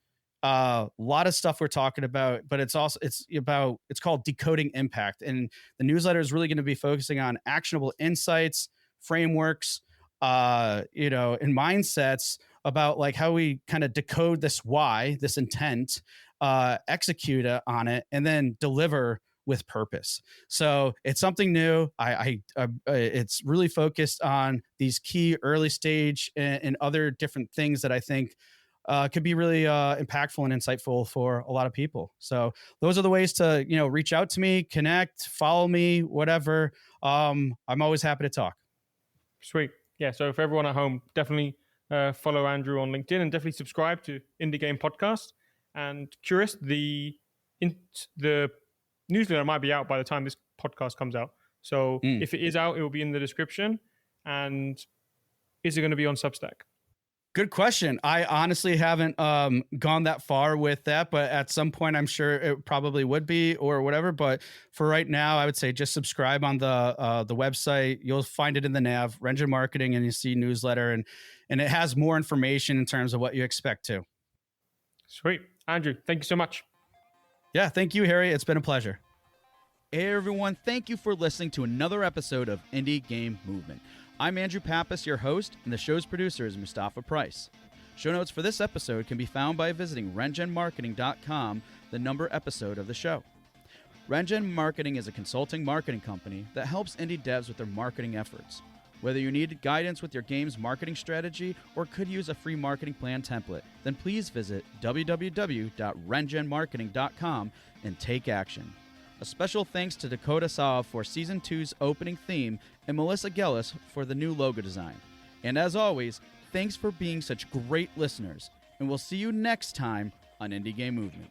a lot of stuff we're talking about, but it's called Decoding Impact. And the newsletter is really going to be focusing on actionable insights, frameworks, and mindsets about like how we kind of decode this why, this intent, execute on it, and then deliver with purpose. So it's something new. It's really focused on these key early stage and other different things that I think could be really impactful and insightful for a lot of people. So those are the ways to, reach out to me, connect, follow me, whatever. I'm always happy to talk. Sweet. Yeah. So for everyone at home, definitely follow Andrew on LinkedIn and definitely subscribe to Indie Game Podcast. And curious, the newsletter might be out by the time this podcast comes out. So if it is out, it will be in the description. And is it going to be on Substack? Good question. I honestly haven't gone that far with that, but at some point I'm sure it probably would be or whatever. But for right now, I would say just subscribe on the website. You'll find it in the nav, Rengen Marketing, and you see newsletter, and it has more information in terms of what you expect to. Sweet. Andrew, thank you so much. Yeah, thank you, Harry. It's been a pleasure. Hey, everyone. Thank you for listening to another episode of Indie Game Movement. I'm Andrew Pappas, your host, and the show's producer is Mustafa Price. Show notes for this episode can be found by visiting rengenmarketing.com, the number episode of the show. Rengen Marketing is a consulting marketing company that helps indie devs with their marketing efforts. Whether you need guidance with your game's marketing strategy or could use a free marketing plan template, then please visit www.rengenmarketing.com and take action. A special thanks to Dakota Saw for Season 2's opening theme and Melissa Gellis for the new logo design. And as always, thanks for being such great listeners, and we'll see you next time on Indie Game Movement.